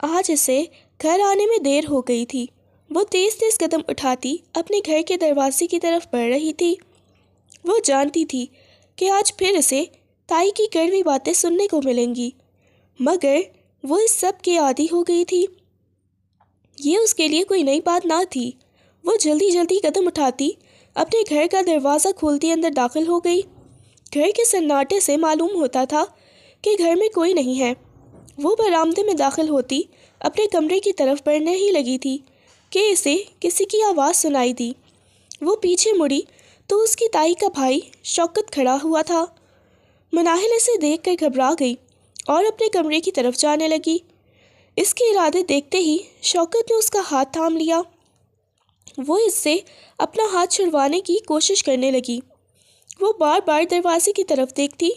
آج اسے گھر آنے میں دیر ہو گئی تھی۔ وہ تیز تیز قدم اٹھاتی اپنے گھر کے دروازے کی طرف بڑھ رہی تھی۔ وہ جانتی تھی کہ آج پھر اسے تائی کی کڑوی باتیں سننے کو ملیں گی، مگر وہ اس سب کے عادی ہو گئی تھی۔ یہ اس کے لیے کوئی نئی بات نہ تھی۔ وہ جلدی جلدی قدم اٹھاتی اپنے گھر کا دروازہ کھولتی اندر داخل ہو گئی۔ گھر کے سناٹے سے معلوم ہوتا تھا کہ گھر میں کوئی نہیں ہے۔ وہ برآمدے میں داخل ہوتی اپنے کمرے کی طرف بڑھنے ہی لگی تھی کہ اسے کسی کی آواز سنائی دی۔ وہ پیچھے مڑی تو اس کی تائی کا بھائی شوکت کھڑا ہوا تھا۔ مناہل اسے دیکھ کر گھبرا گئی اور اپنے کمرے کی طرف جانے لگی۔ اس کے ارادے دیکھتے ہی شوکت نے اس کا ہاتھ تھام لیا۔ وہ اس سے اپنا ہاتھ چھڑوانے کی کوشش کرنے لگی۔ وہ بار بار دروازے کی طرف دیکھتی،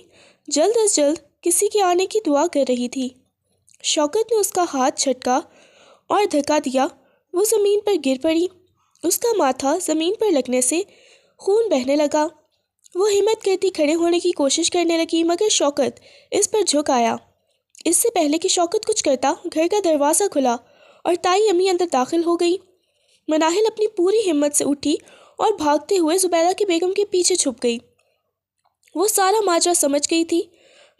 جلد از جلد کسی کے آنے کی دعا کر رہی تھی۔ شوکت نے اس کا ہاتھ جھٹکا اور دھکا دیا۔ وہ زمین پر گر پڑی۔ اس کا ماتھا زمین پر لگنے سے خون بہنے لگا۔ وہ ہمت کرتی کھڑے ہونے کی کوشش کرنے لگی، مگر شوکت اس پر جھک آیا۔ اس سے پہلے کہ شوکت کچھ کرتا، گھر کا دروازہ کھلا اور تائی امی اندر داخل ہو گئی۔ مناہل اپنی پوری ہمت سے اٹھی اور بھاگتے ہوئے زبیدہ کی بیگم کے پیچھے چھپ گئی۔ وہ سارا ماجرا سمجھ گئی تھی،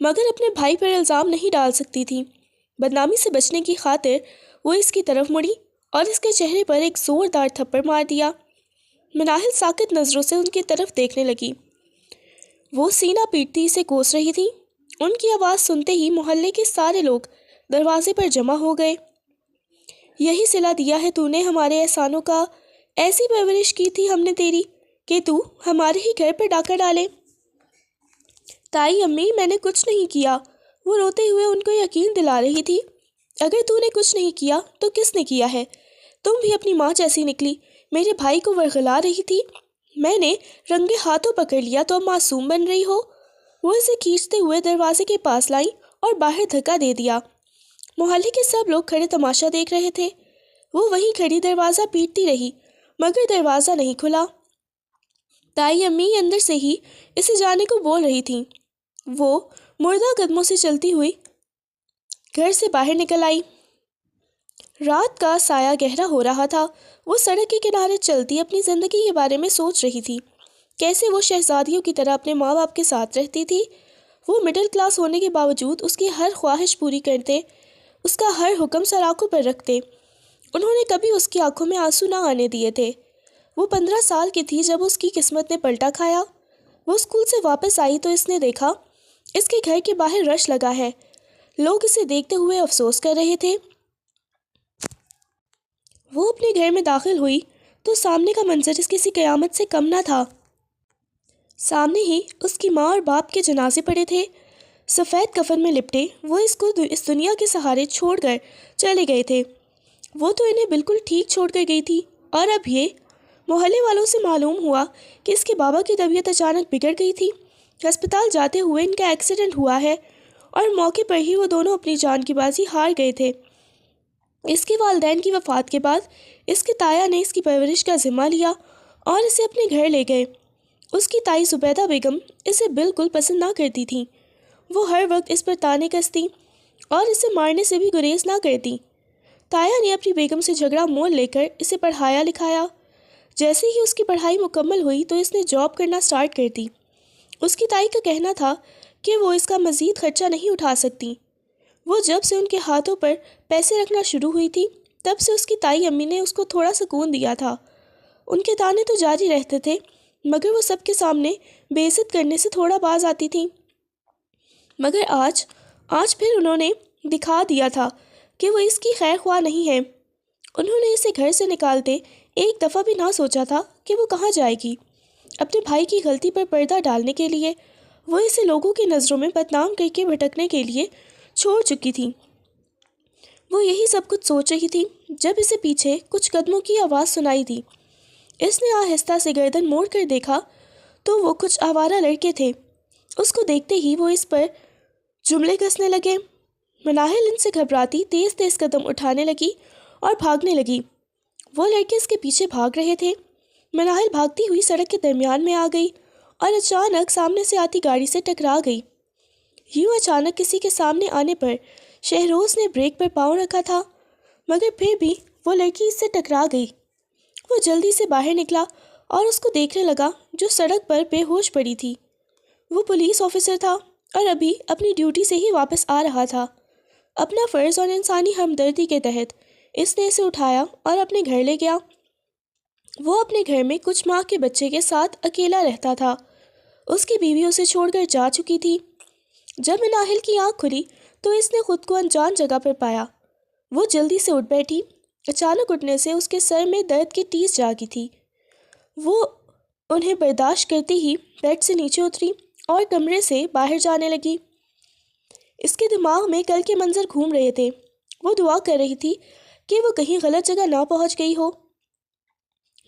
مگر اپنے بھائی پر الزام نہیں ڈال سکتی تھی۔ بدنامی سے بچنے کی خاطر وہ اس کی طرف مڑی اور اس کے چہرے پر ایک زوردار تھپڑ مار دیا۔ مناہل ساکت نظروں سے ان کی طرف دیکھنے لگی۔ وہ سینہ پیٹتی اسے کوس رہی تھی۔ ان کی آواز سنتے ہی محلے کے سارے لوگ دروازے پر جمع ہو گئے۔ یہی صلہ دیا ہے تو نے ہمارے احسانوں کا، ایسی پرورش کی تھی ہم نے تیری کہ تو ہمارے ہی گھر پر ڈاکہ ڈالے۔ تائی امی، میں نے کچھ نہیں کیا، وہ روتے ہوئے ان کو یقین دلا رہی تھی۔ اگر تو نے کچھ نہیں کیا تو کس نے کیا ہے؟ تم بھی اپنی ماں جیسی نکلی، میرے بھائی کو ورغلا رہی تھی، میں نے رنگے ہاتھوں پکڑ لیا تو اب معصوم بن رہی ہو۔ وہ اسے کھینچتے ہوئے دروازے کے پاس لائیں اور باہر دھکا دے دیا۔ محلے کے سب لوگ کھڑے تماشا دیکھ رہے تھے۔ وہ وہیں کھڑی دروازہ پیٹتی رہی، مگر دروازہ نہیں کھلا۔ تائی امی اندر سے ہی اسے جانے کو بول رہی تھیں۔ وہ مردہ قدموں سے چلتی ہوئی گھر سے باہر نکل آئی۔ رات کا سایہ گہرا ہو رہا تھا۔ وہ سڑک کے کنارے چلتی اپنی زندگی کے بارے میں سوچ رہی تھی، کیسے وہ شہزادیوں کی طرح اپنے ماں باپ کے ساتھ رہتی تھی۔ وہ مڈل کلاس ہونے کے باوجود اس کی ہر خواہش پوری کرتے، اس کا ہر حکم سر آنکھوں پر رکھتے۔ انہوں نے کبھی اس کی آنکھوں میں آنسو نہ آنے دیے تھے۔ وہ 15 سال کی تھی جب اس کی قسمت نے پلٹا کھایا۔ وہ اسکول سے واپس آئی تو اس نے دیکھا اس کے گھر کے باہر رش لگا ہے۔ لوگ اسے دیکھتے ہوئے افسوس کر رہے تھے۔ وہ اپنے گھر میں داخل ہوئی تو سامنے کا منظر اس کسی قیامت سے کم نہ تھا۔ سامنے ہی اس کی ماں اور باپ کے جنازے پڑے تھے، سفید کفن میں لپٹے۔ وہ اس کو اس دنیا کے سہارے چھوڑ کر چلے گئے تھے۔ وہ تو انہیں بالکل ٹھیک چھوڑ کر گئی تھی، اور اب یہ محلے والوں سے معلوم ہوا کہ اس کے بابا کی طبیعت اچانک بگڑ گئی تھی۔ ہسپتال جاتے ہوئے ان کا ایکسیڈنٹ ہوا ہے، اور موقع پر ہی وہ دونوں اپنی جان کی بازی ہار گئے تھے۔ اس کے والدین کی وفات کے بعد اس کے تایا نے اس کی پرورش کا ذمہ لیا اور اسے اپنے گھر لے گئے۔ اس کی تائی زبیدہ بیگم اسے بالکل پسند نہ کرتی تھیں۔ وہ ہر وقت اس پر طعنے کستی اور اسے مارنے سے بھی گریز نہ کرتی۔ تایا نے اپنی بیگم سے جھگڑا مول لے کر اسے پڑھایا لکھایا۔ جیسے ہی اس کی پڑھائی مکمل ہوئی تو اس نے جاب کرنا سٹارٹ کر دی۔ اس کی تائی کا کہنا تھا کہ وہ اس کا مزید خرچہ نہیں اٹھا سکتی۔ وہ جب سے ان کے ہاتھوں پر پیسے رکھنا شروع ہوئی تھی، تب سے اس کی تائی امی نے اس کو تھوڑا سکون دیا تھا۔ ان کے طعنے تو جاری رہتے تھے، مگر وہ سب کے سامنے بے عزت کرنے سے تھوڑا باز آتی تھیں۔ مگر آج پھر انہوں نے دکھا دیا تھا کہ وہ اس کی خیر خواہ نہیں ہے۔ انہوں نے اسے گھر سے نکالتے ایک دفعہ بھی نہ سوچا تھا کہ وہ کہاں جائے گی۔ اپنے بھائی کی غلطی پر پردہ ڈالنے کے لیے وہ اسے لوگوں کی نظروں میں بدنام کر کے بھٹکنے کے لیے چھوڑ چکی تھی۔ وہ یہی سب کچھ سوچ رہی تھی جب اسے پیچھے کچھ قدموں کی آواز سنائی دی۔ اس نے آہستہ سے گردن موڑ کر دیکھا تو وہ کچھ آوارہ لڑکے تھے۔ اس کو دیکھتے ہی وہ اس پر جملے کسنے لگے۔ مناہل ان سے گھبراتی تیز تیز قدم اٹھانے لگی اور بھاگنے لگی۔ وہ لڑکے اس کے پیچھے بھاگ رہے تھے۔ مناہل بھاگتی ہوئی سڑک کے درمیان میں آ گئی اور اچانک سامنے سے آتی گاڑی سے ٹکرا گئی۔ یوں اچانک کسی کے سامنے آنے پر شہروز نے بریک پر پاؤں رکھا تھا مگر پھر بھی وہ لڑکی اس سے ٹکرا گئی۔ وہ جلدی سے باہر نکلا اور اس کو دیکھنے لگا جو سڑک پر بے ہوش پڑی تھی۔ وہ پولیس آفیسر تھا اور ابھی اپنی ڈیوٹی سے ہی واپس آ رہا تھا۔ اپنا فرض اور انسانی ہمدردی کے تحت اس نے اسے اٹھایا اور اپنے گھر لے گیا۔ وہ اپنے گھر میں کچھ ماہ کے بچے کے ساتھ اکیلا رہتا تھا۔ اس کی بیوی اسے چھوڑ کر جا چکی تھی۔ جب مناہل کی آنکھ کھلی تو اس نے خود کو انجان جگہ پر پایا۔ وہ جلدی سے اٹھ بیٹھی۔ اچانک اٹھنے سے اس کے سر میں درد کی ٹیس جاگی تھی۔ وہ انہیں برداشت کرتی ہی بیڈ سے نیچے اتری اور کمرے سے باہر جانے لگی۔ اس کے دماغ میں کل کے منظر گھوم رہے تھے۔ وہ دعا کر رہی تھی کہ وہ کہیں غلط جگہ نہ پہنچ گئی ہو۔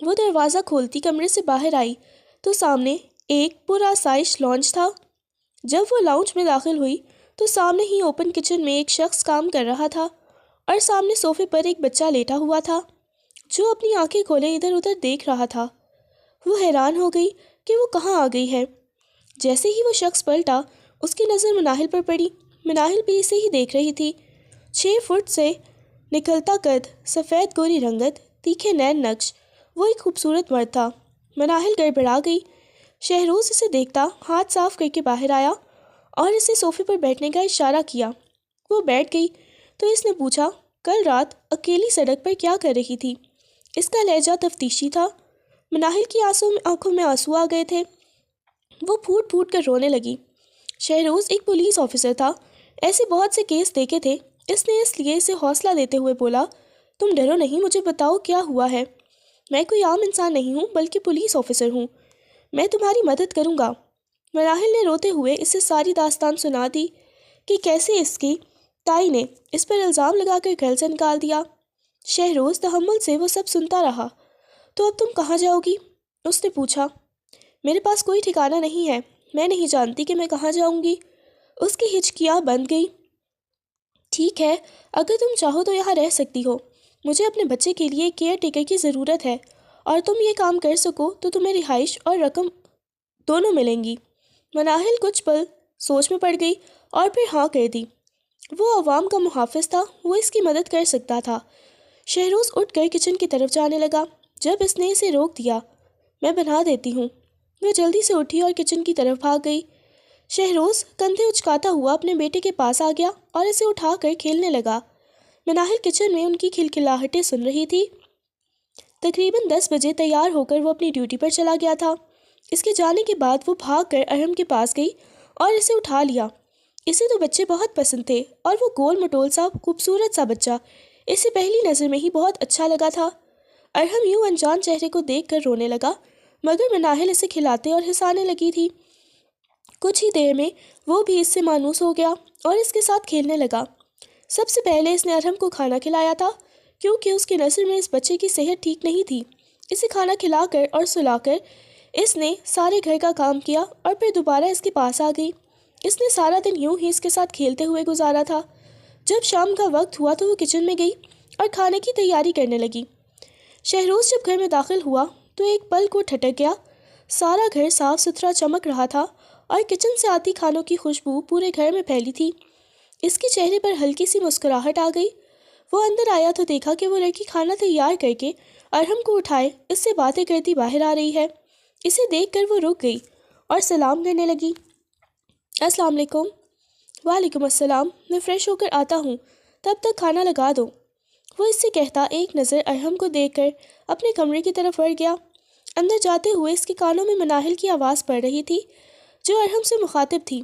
وہ دروازہ کھولتی کمرے سے باہر آئی تو سامنے ایک پرآسائش لاؤنج تھا۔ جب وہ لاؤنج میں داخل ہوئی تو سامنے ہی اوپن کچن میں ایک شخص کام کر رہا تھا اور سامنے صوفے پر ایک بچہ لیٹا ہوا تھا جو اپنی آنکھیں کھولے ادھر ادھر دیکھ رہا تھا۔ وہ حیران ہو گئی کہ وہ کہاں آ گئی ہے۔ جیسے ہی وہ شخص پلٹا اس کی نظر مناہل پر پڑی۔ مناہل بھی اسے ہی دیکھ رہی تھی۔ 6 فٹ سے نکلتا قد، سفید گوری رنگت، تیکھے نین نقش، وہ ایک خوبصورت مرد تھا۔ مناہل گڑبڑا گئی۔ شہروز اسے دیکھتا ہاتھ صاف کر کے باہر آیا اور اسے صوفے پر بیٹھنے کا اشارہ کیا۔ وہ بیٹھ گئی تو اس نے پوچھا، کل رات اکیلی سڑک پر کیا کر رہی تھی؟ اس کا لہجہ تفتیشی تھا۔ مناہل کی آنکھوں میں آنسو آ گئے تھے۔ وہ پھوٹ پھوٹ کر رونے لگی۔ شہروز ایک پولیس آفیسر تھا، ایسے بہت سے کیس دیکھے تھے۔ اس نے اس لیے اسے حوصلہ دیتے ہوئے بولا، تم ڈرو نہیں، مجھے بتاؤ کیا ہوا ہے۔ میں کوئی عام انسان نہیں ہوں بلکہ پولیس آفیسر ہوں، میں تمہاری مدد کروں گا۔ مناہل نے روتے ہوئے اسے ساری داستان سنا دی کہ کیسے اس کی تائی نے اس پر الزام لگا کر گھر سے نکال دیا۔ شہروز تحمل سے وہ سب سنتا رہا۔ تو اب تم کہاں جاؤ گی؟ اس نے پوچھا۔ میرے پاس کوئی ٹھکانہ نہیں ہے، میں نہیں جانتی کہ میں کہاں جاؤں گی۔ اس کی ہچکیاں بند گئی۔ ٹھیک ہے، اگر تم چاہو تو یہاں رہ سکتی ہو، مجھے اپنے بچے کے لیے کیئر ٹیکر کی ضرورت ہے، اور تم یہ کام کر سکو تو تمہیں رہائش اور رقم دونوں ملیں گی۔ مناہل کچھ پل سوچ میں پڑ گئی اور پھر ہاں کر دی۔ وہ عوام کا محافظ تھا، وہ اس کی مدد کر سکتا تھا۔ شہروز اٹھ کر کچن کی طرف جانے لگا۔ جب اس نے اسے روک دیا، میں بنا دیتی ہوں۔ وہ جلدی سے اٹھی اور کچن کی طرف بھاگ گئی۔ شہروز کندھے اچکاتا ہوا اپنے بیٹے کے پاس آ گیا اور اسے اٹھا کر کھیلنے لگا۔ مناہل کچن میں ان کی کھلکھلاہٹیں سن رہی تھی۔ تقریباً 10 بجے تیار ہو کر وہ اپنی ڈیوٹی پر چلا گیا تھا۔ اس کے جانے کے بعد وہ بھاگ کر ارحم کے پاس گئی اور اسے اٹھا لیا۔ اسے تو بچے بہت پسند تھے اور وہ گول مٹول سا خوبصورت سا بچہ اسے پہلی نظر میں ہی بہت اچھا لگا تھا۔ ارحم یوں انجان چہرے کو دیکھ کر رونے لگا، مگر مناہل اسے کھلاتے اور ہنسانے لگی تھی۔ کچھ ہی دیر میں وہ بھی اس سے مانوس ہو گیا اور اس کے ساتھ کھیلنے لگا۔ سب سے پہلے اس نے ارحم کو کھانا کھلایا تھا، کیونکہ اس کی نظر میں اس بچے کی صحت ٹھیک نہیں تھی۔ اسے کھانا کھلا کر اور سلا کر اس نے سارے گھر کا کام کیا اور پھر دوبارہ اس کے پاس آ گئی۔ اس نے سارا دن یوں ہی اس کے ساتھ کھیلتے ہوئے گزارا تھا۔ جب شام کا وقت ہوا تو وہ کچن میں گئی اور کھانے کی تیاری کرنے لگی۔ شہروز جب گھر میں داخل ہوا تو ایک پل کو ٹھٹک گیا۔ سارا گھر صاف ستھرا چمک رہا تھا اور کچن سے آتی کھانوں کی خوشبو پورے گھر میں پھیلی تھی۔ اس کے چہرے پر ہلکی سی مسکراہٹ آ گئی۔ وہ اندر آیا تو دیکھا کہ وہ لڑکی کھانا تیار کر کے ارحم کو اٹھائے اس سے باتیں کرتی باہر آ رہی ہے۔ اسے دیکھ کر وہ رک گئی اور سلام کرنے لگی۔ السلام علیکم۔ وعلیکم السلام، میں فریش ہو کر آتا ہوں، تب تک کھانا لگا دو۔ وہ اس سے کہتا ایک نظر ارحم کو دیکھ کر اپنے کمرے کی طرف بڑھ گیا۔ اندر جاتے ہوئے اس کے کانوں میں مناہل کی آواز پڑ رہی تھی جو ارحم سے مخاطب تھی،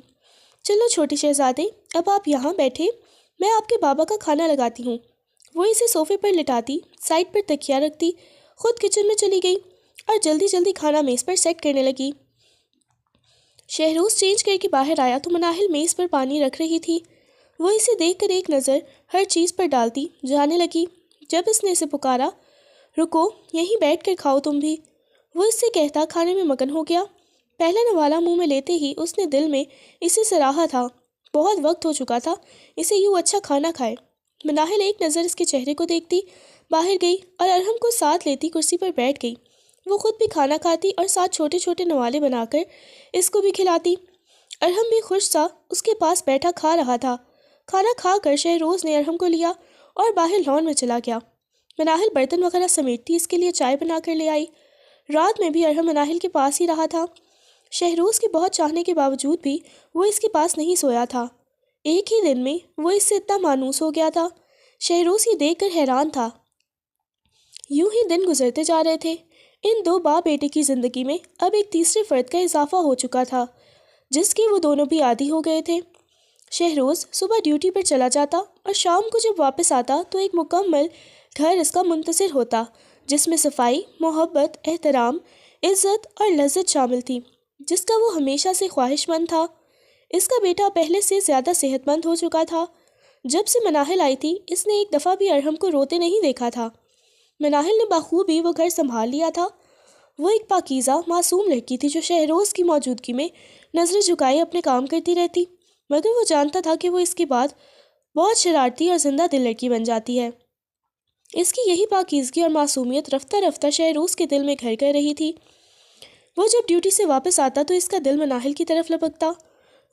چلو چھوٹے شہزادے، اب آپ یہاں بیٹھے، میں آپ کے بابا کا کھانا لگاتی ہوں۔ وہ اسے صوفے پر لٹاتی، سائڈ پر تکیہ رکھتی، خود کچن میں چلی گئی اور جلدی جلدی کھانا میز پر سیٹ کرنے لگی۔ شہروز چینج کر کے باہر آیا تو مناہل میز پر پانی رکھ رہی تھی۔ وہ اسے دیکھ کر ایک نظر ہر چیز پر ڈالتی جانے لگی۔ جب اس نے اسے پکارا، رکو، یہیں بیٹھ کر کھاؤ تم بھی، وہ اس سے کہتا کھانے میں مگن ہو گیا۔ پہلا نوالا منہ میں لیتے ہی اس نے دل میں اسے سراہا تھا، بہت وقت ہو چکا تھا اسے یوں اچھا کھانا کھائے۔ مناہل ایک نظر اس کے چہرے کو دیکھتی باہر گئی اور ارحم کو ساتھ لیتی کرسی پر بیٹھ گئی۔ وہ خود بھی کھانا کھاتی اور ساتھ چھوٹے چھوٹے نوالے بنا کر اس کو بھی کھلاتی۔ ارحم بھی خوش سا اس کے پاس بیٹھا کھا رہا تھا۔ کھانا کھا کر شہروز نے ارحم کو لیا اور باہر لان میں چلا گیا۔ مناہل برتن وغیرہ سمیٹتی اس کے لیے چائے بنا کر لے آئی۔ رات میں بھی ارحم مناہل کے پاس ہی رہا تھا۔ شہروز کے بہت چاہنے کے باوجود بھی وہ اس کے پاس نہیں سویا تھا۔ ایک ہی دن میں وہ اس سے اتنا مانوس ہو گیا تھا۔ شہروز یہ دیکھ کر حیران تھا۔ یوں ہی دن گزرتے جا رہے تھے۔ ان دو باپ بیٹے کی زندگی میں اب ایک تیسرے فرد کا اضافہ ہو چکا تھا، جس کی وہ دونوں بھی عادی ہو گئے تھے۔ شہروز صبح ڈیوٹی پر چلا جاتا اور شام کو جب واپس آتا تو ایک مکمل گھر اس کا منتظر ہوتا، جس میں صفائی، محبت، احترام، عزت اور لذت شامل تھی، جس کا وہ ہمیشہ سے خواہش مند تھا۔ اس کا بیٹا پہلے سے زیادہ صحت مند ہو چکا تھا۔ جب سے مناہل آئی تھی اس نے ایک دفعہ بھی ارحم کو روتے نہیں دیکھا تھا۔ مناہل نے بخوبی وہ گھر سنبھال لیا تھا۔ وہ ایک پاکیزہ معصوم لڑکی تھی جو شہروز کی موجودگی میں نظریں جھکائے اپنے کام کرتی رہتی، مگر وہ جانتا تھا کہ وہ اس کے بعد بہت شرارتی اور زندہ دل لڑکی بن جاتی ہے۔ اس کی یہی پاکیزگی اور معصومیت رفتہ رفتہ شہروز کے دل میں گھر کر رہی تھی۔ وہ جب ڈیوٹی سے واپس آتا تو اس کا دل مناہل کی طرف لپکتا۔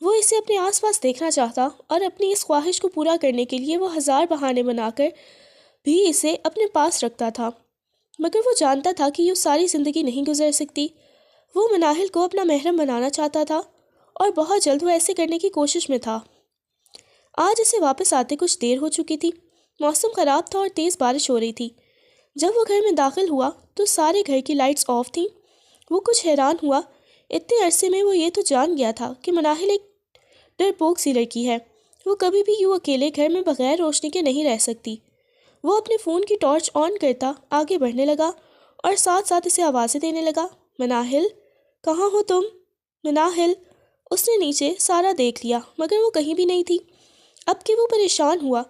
وہ اسے اپنے آس پاس دیکھنا چاہتا اور اپنی اس خواہش کو پورا کرنے کے لیے وہ ہزار بہانے بنا کر بھی اسے اپنے پاس رکھتا تھا، مگر وہ جانتا تھا کہ یہ ساری زندگی نہیں گزر سکتی۔ وہ مناہل کو اپنا محرم بنانا چاہتا تھا اور بہت جلد وہ ایسے کرنے کی کوشش میں تھا۔ آج اسے واپس آتے کچھ دیر ہو چکی تھی۔ موسم خراب تھا اور تیز بارش ہو رہی تھی۔ جب وہ گھر میں داخل ہوا تو سارے گھر کی لائٹس آف تھیں۔ وہ کچھ حیران ہوا۔ اتنے عرصے میں وہ یہ تو جان گیا تھا کہ مناہل ایک ڈرپوک سی لڑکی ہے۔ وہ کبھی بھی یوں اکیلے گھر میں بغیر روشنی کے نہیں رہ سکتی۔ وہ اپنے فون کی ٹارچ آن کرتا آگے بڑھنے لگا اور ساتھ ساتھ اسے آوازیں دینے لگا۔ مناہل، کہاں ہو تم؟ مناہل۔ اس نے نیچے سارا دیکھ لیا مگر وہ کہیں بھی نہیں تھی۔ اب کہ وہ پریشان ہوا،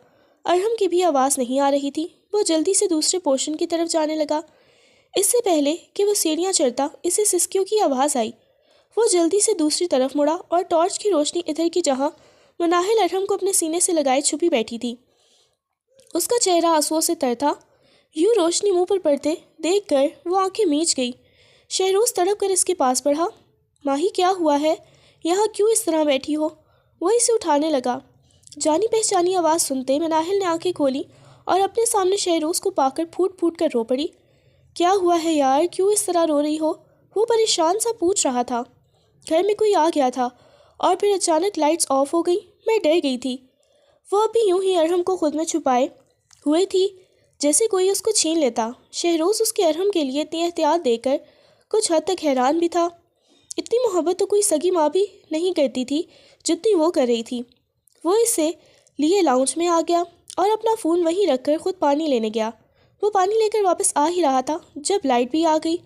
ارحم کی بھی آواز نہیں آ رہی تھی۔ وہ جلدی سے دوسرے پورشن کی طرف جانے لگا۔ اس سے پہلے کہ وہ سیڑھیاں چڑھتا اسے سسکیوں کی آواز آئی۔ وہ جلدی سے دوسری طرف مڑا اور ٹارچ کی روشنی ادھر کی جہاں مناہل ارحم کو اپنے سینے سے لگائے چھپی بیٹھی تھی۔ اس کا چہرہ آنسوؤں سے تر تھا۔ یوں روشنی منہ پر پڑتے دیکھ کر وہ آنکھیں میچ گئی۔ شہروز تڑپ کر اس کے پاس بڑھا۔ ماہی، کیا ہوا ہے؟ یہاں کیوں اس طرح بیٹھی ہو؟ وہ اسے اٹھانے لگا۔ جانی پہچانی آواز سنتے مناہل نے آنکھیں کھولی اور اپنے سامنے شہروز کو پا کر پھوٹ پھوٹ کر رو پڑی۔ کیا ہوا ہے یار، کیوں اس طرح رو رہی ہو؟ وہ پریشان سا پوچھ رہا تھا۔ گھر میں کوئی آ گیا تھا اور پھر اچانک لائٹس آف ہو گئی، میں ڈر گئی تھی۔ وہ ابھی یوں ہی ارحم کو خود میں چھپائے ہوئے تھی جیسے کوئی اس کو چھین لیتا۔ شہروز اس کے ارحم کے لیے اتنی احتیاط دے کر کچھ حد تک حیران بھی تھا۔ اتنی محبت تو کوئی سگی ماں بھی نہیں کرتی تھی جتنی وہ کر رہی تھی۔ وہ اسے لیے لاؤنج میں آ گیا اور اپنا فون وہیں رکھ کر خود پانی لینے گیا۔ وہ پانی لے کر واپس آ ہی رہا تھا جب لائٹ بھی آ گئی۔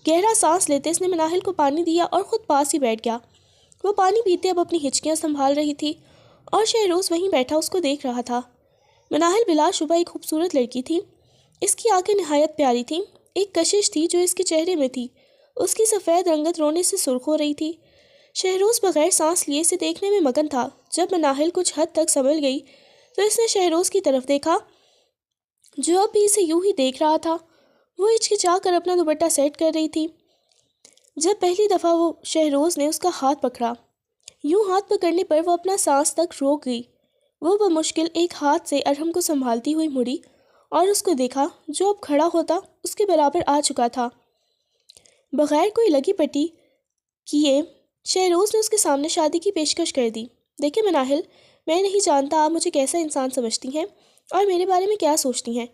گہرا سانس لیتے اس نے مناہل کو پانی دیا اور خود پاس ہی بیٹھ گیا۔ وہ پانی پیتے اب اپنی ہچکیاں سنبھال رہی تھی اور شہروز وہیں بیٹھا اس کو دیکھ رہا تھا۔ مناہل بلا شبہ ایک خوبصورت لڑکی تھی۔ اس کی آنکھیں نہایت پیاری تھیں۔ ایک کشش تھی جو اس کے چہرے میں تھی۔ اس کی سفید رنگت رونے سے سرخ ہو رہی تھی۔ شہروز بغیر سانس لیے اسے دیکھنے میں مگن تھا۔ جب مناہل کچھ حد تک سنبھل گئی تو اس نے شہروز کی طرف دیکھا جو اب بھی اسے یوں ہی دیکھ رہا تھا۔ وہ ہچکچا کر اپنا دوپٹہ سیٹ کر رہی تھی جب پہلی دفعہ وہ شہروز نے اس کا ہاتھ پکڑا۔ یوں ہاتھ پکڑنے پر وہ اپنا سانس تک روک گئی۔ وہ بمشکل ایک ہاتھ سے ارحم کو سنبھالتی ہوئی مڑی اور اس کو دیکھا جو اب کھڑا ہوتا اس کے برابر آ چکا تھا۔ بغیر کوئی لگی پٹی کیے شہروز نے اس کے سامنے شادی کی پیشکش کر دی۔ دیکھیں مناہل، میں نہیں جانتا آپ مجھے کیسا انسان سمجھتی ہیں اور میرے بارے میں کیا سوچتی ہیں،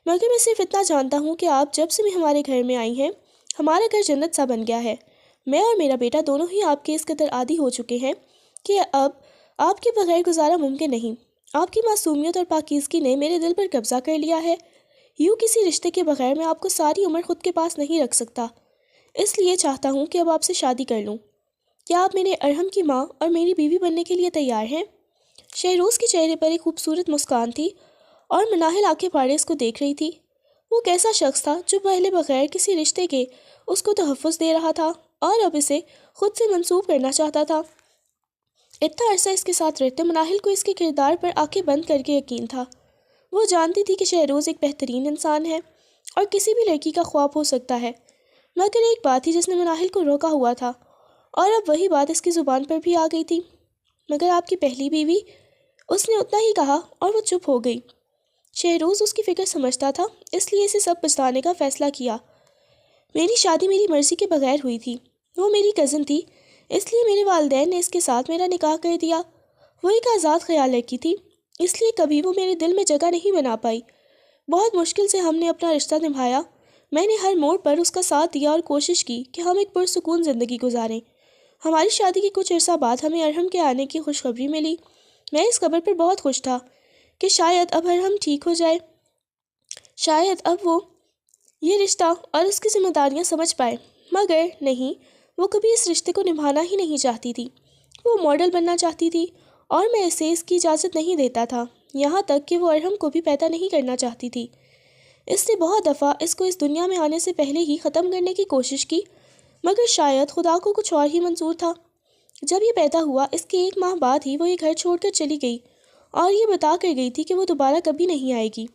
مگر میں صرف اتنا جانتا ہوں کہ آپ جب سے ہمارے گھر میں آئی ہیں ہمارا گھر جنت سا بن گیا ہے۔ میں اور میرا بیٹا دونوں ہی آپ کے اس قدر عادی ہو چکے ہیں کہ اب آپ کے بغیر گزارا ممکن نہیں۔ آپ کی معصومیت اور پاکیزگی نے میرے دل پر قبضہ کر لیا ہے۔ یوں کسی رشتے کے بغیر میں آپ کو ساری عمر خود کے پاس نہیں رکھ سکتا، اس لیے چاہتا ہوں کہ اب آپ سے شادی کر لوں۔ کیا آپ میرے ارحم کی ماں اور میری بیوی بننے کے لیے تیار ہیں؟ شہروز کے چہرے پر ایک خوبصورت مسکان تھی اور مناہل آنکھیں پھاڑے اس کو دیکھ رہی تھی۔ وہ کیسا شخص تھا جو پہلے بغیر کسی رشتے کے اس کو تحفظ دے رہا تھا اور اب اسے خود سے منسوب کرنا چاہتا تھا۔ اتنا عرصہ اس کے ساتھ رہتے مناہل کو اس کے کردار پر آنکھیں بند کر کے یقین تھا۔ وہ جانتی تھی کہ شہروز ایک بہترین انسان ہے اور کسی بھی لڑکی کا خواب ہو سکتا ہے، مگر ایک بات تھی جس نے مناہل کو روکا ہوا تھا اور اب وہی بات اس کی زبان پر بھی آ گئی تھی۔ مگر آپ کی پہلی بیوی، اس نے اتنا ہی کہا اور وہ چپ ہو گئی۔ شہروز اس کی فکر سمجھتا تھا، اس لیے اسے سب بتانے کا فیصلہ کیا۔ میری شادی میری مرضی کے بغیر ہوئی تھی، وہ میری کزن تھی، اس لیے میرے والدین نے اس کے ساتھ میرا نکاح کر دیا۔ وہ ایک آزاد خیال لڑکی تھی، اس لیے کبھی وہ میرے دل میں جگہ نہیں بنا پائی۔ بہت مشکل سے ہم نے اپنا رشتہ نبھایا، میں نے ہر موڑ پر اس کا ساتھ دیا اور کوشش کی کہ ہم ایک پرسکون زندگی گزاریں۔ ہماری شادی کے کچھ عرصہ بعد ہمیں ارحم کے آنے کی خوشخبری ملی۔ میں اس خبر پر بہت خوش تھا کہ شاید اب ارحم ٹھیک ہو جائے، شاید اب وہ یہ رشتہ اور اس کی ذمہ داریاں سمجھ پائے، مگر نہیں، وہ کبھی اس رشتے کو نبھانا ہی نہیں چاہتی تھی۔ وہ ماڈل بننا چاہتی تھی اور میں اسے اس کی اجازت نہیں دیتا تھا، یہاں تک کہ وہ ارحم کو بھی پیدا نہیں کرنا چاہتی تھی۔ اس نے بہت دفعہ اس کو اس دنیا میں آنے سے پہلے ہی ختم کرنے کی کوشش کی، مگر شاید خدا کو کچھ اور ہی منظور تھا۔ جب یہ پیدا ہوا، اس کے 1 ماہ بعد ہی وہ یہ گھر چھوڑ کر چلی گئی اور یہ بتا کر گئی تھی کہ وہ دوبارہ کبھی نہیں آئے گی۔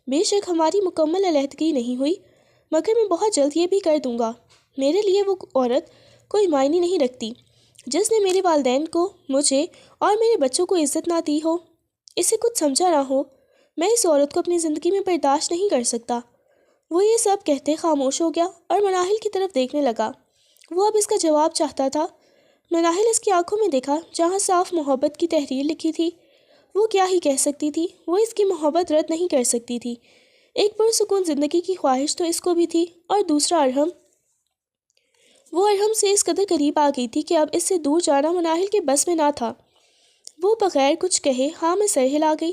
بے شک ہماری مکمل علیحدگی نہیں ہوئی، مگر میں بہت جلد یہ بھی کر دوں گا۔ میرے لیے وہ عورت کوئی معنی نہیں رکھتی جس نے میرے والدین کو، مجھے اور میرے بچوں کو عزت نہ دی ہو، اسے کچھ سمجھا نہ ہو۔ میں اس عورت کو اپنی زندگی میں برداشت نہیں کر سکتا۔ وہ یہ سب کہتے خاموش ہو گیا اور مناہل کی طرف دیکھنے لگا۔ وہ اب اس کا جواب چاہتا تھا۔ مناہل اس کی آنکھوں میں دیکھا جہاں صاف محبت کی تحریر لکھی تھی۔ وہ کیا ہی کہہ سکتی تھی، وہ اس کی محبت رد نہیں کر سکتی تھی۔ ایک پرسکون زندگی کی خواہش تو اس کو بھی تھی، اور دوسرا ارحم۔ وہ ارحم سے اس قدر قریب آ گئی تھی کہ اب اس سے دور جانا مناہل کے بس میں نہ تھا۔ وہ بغیر کچھ کہے ہاں میں سر ہلا گئی۔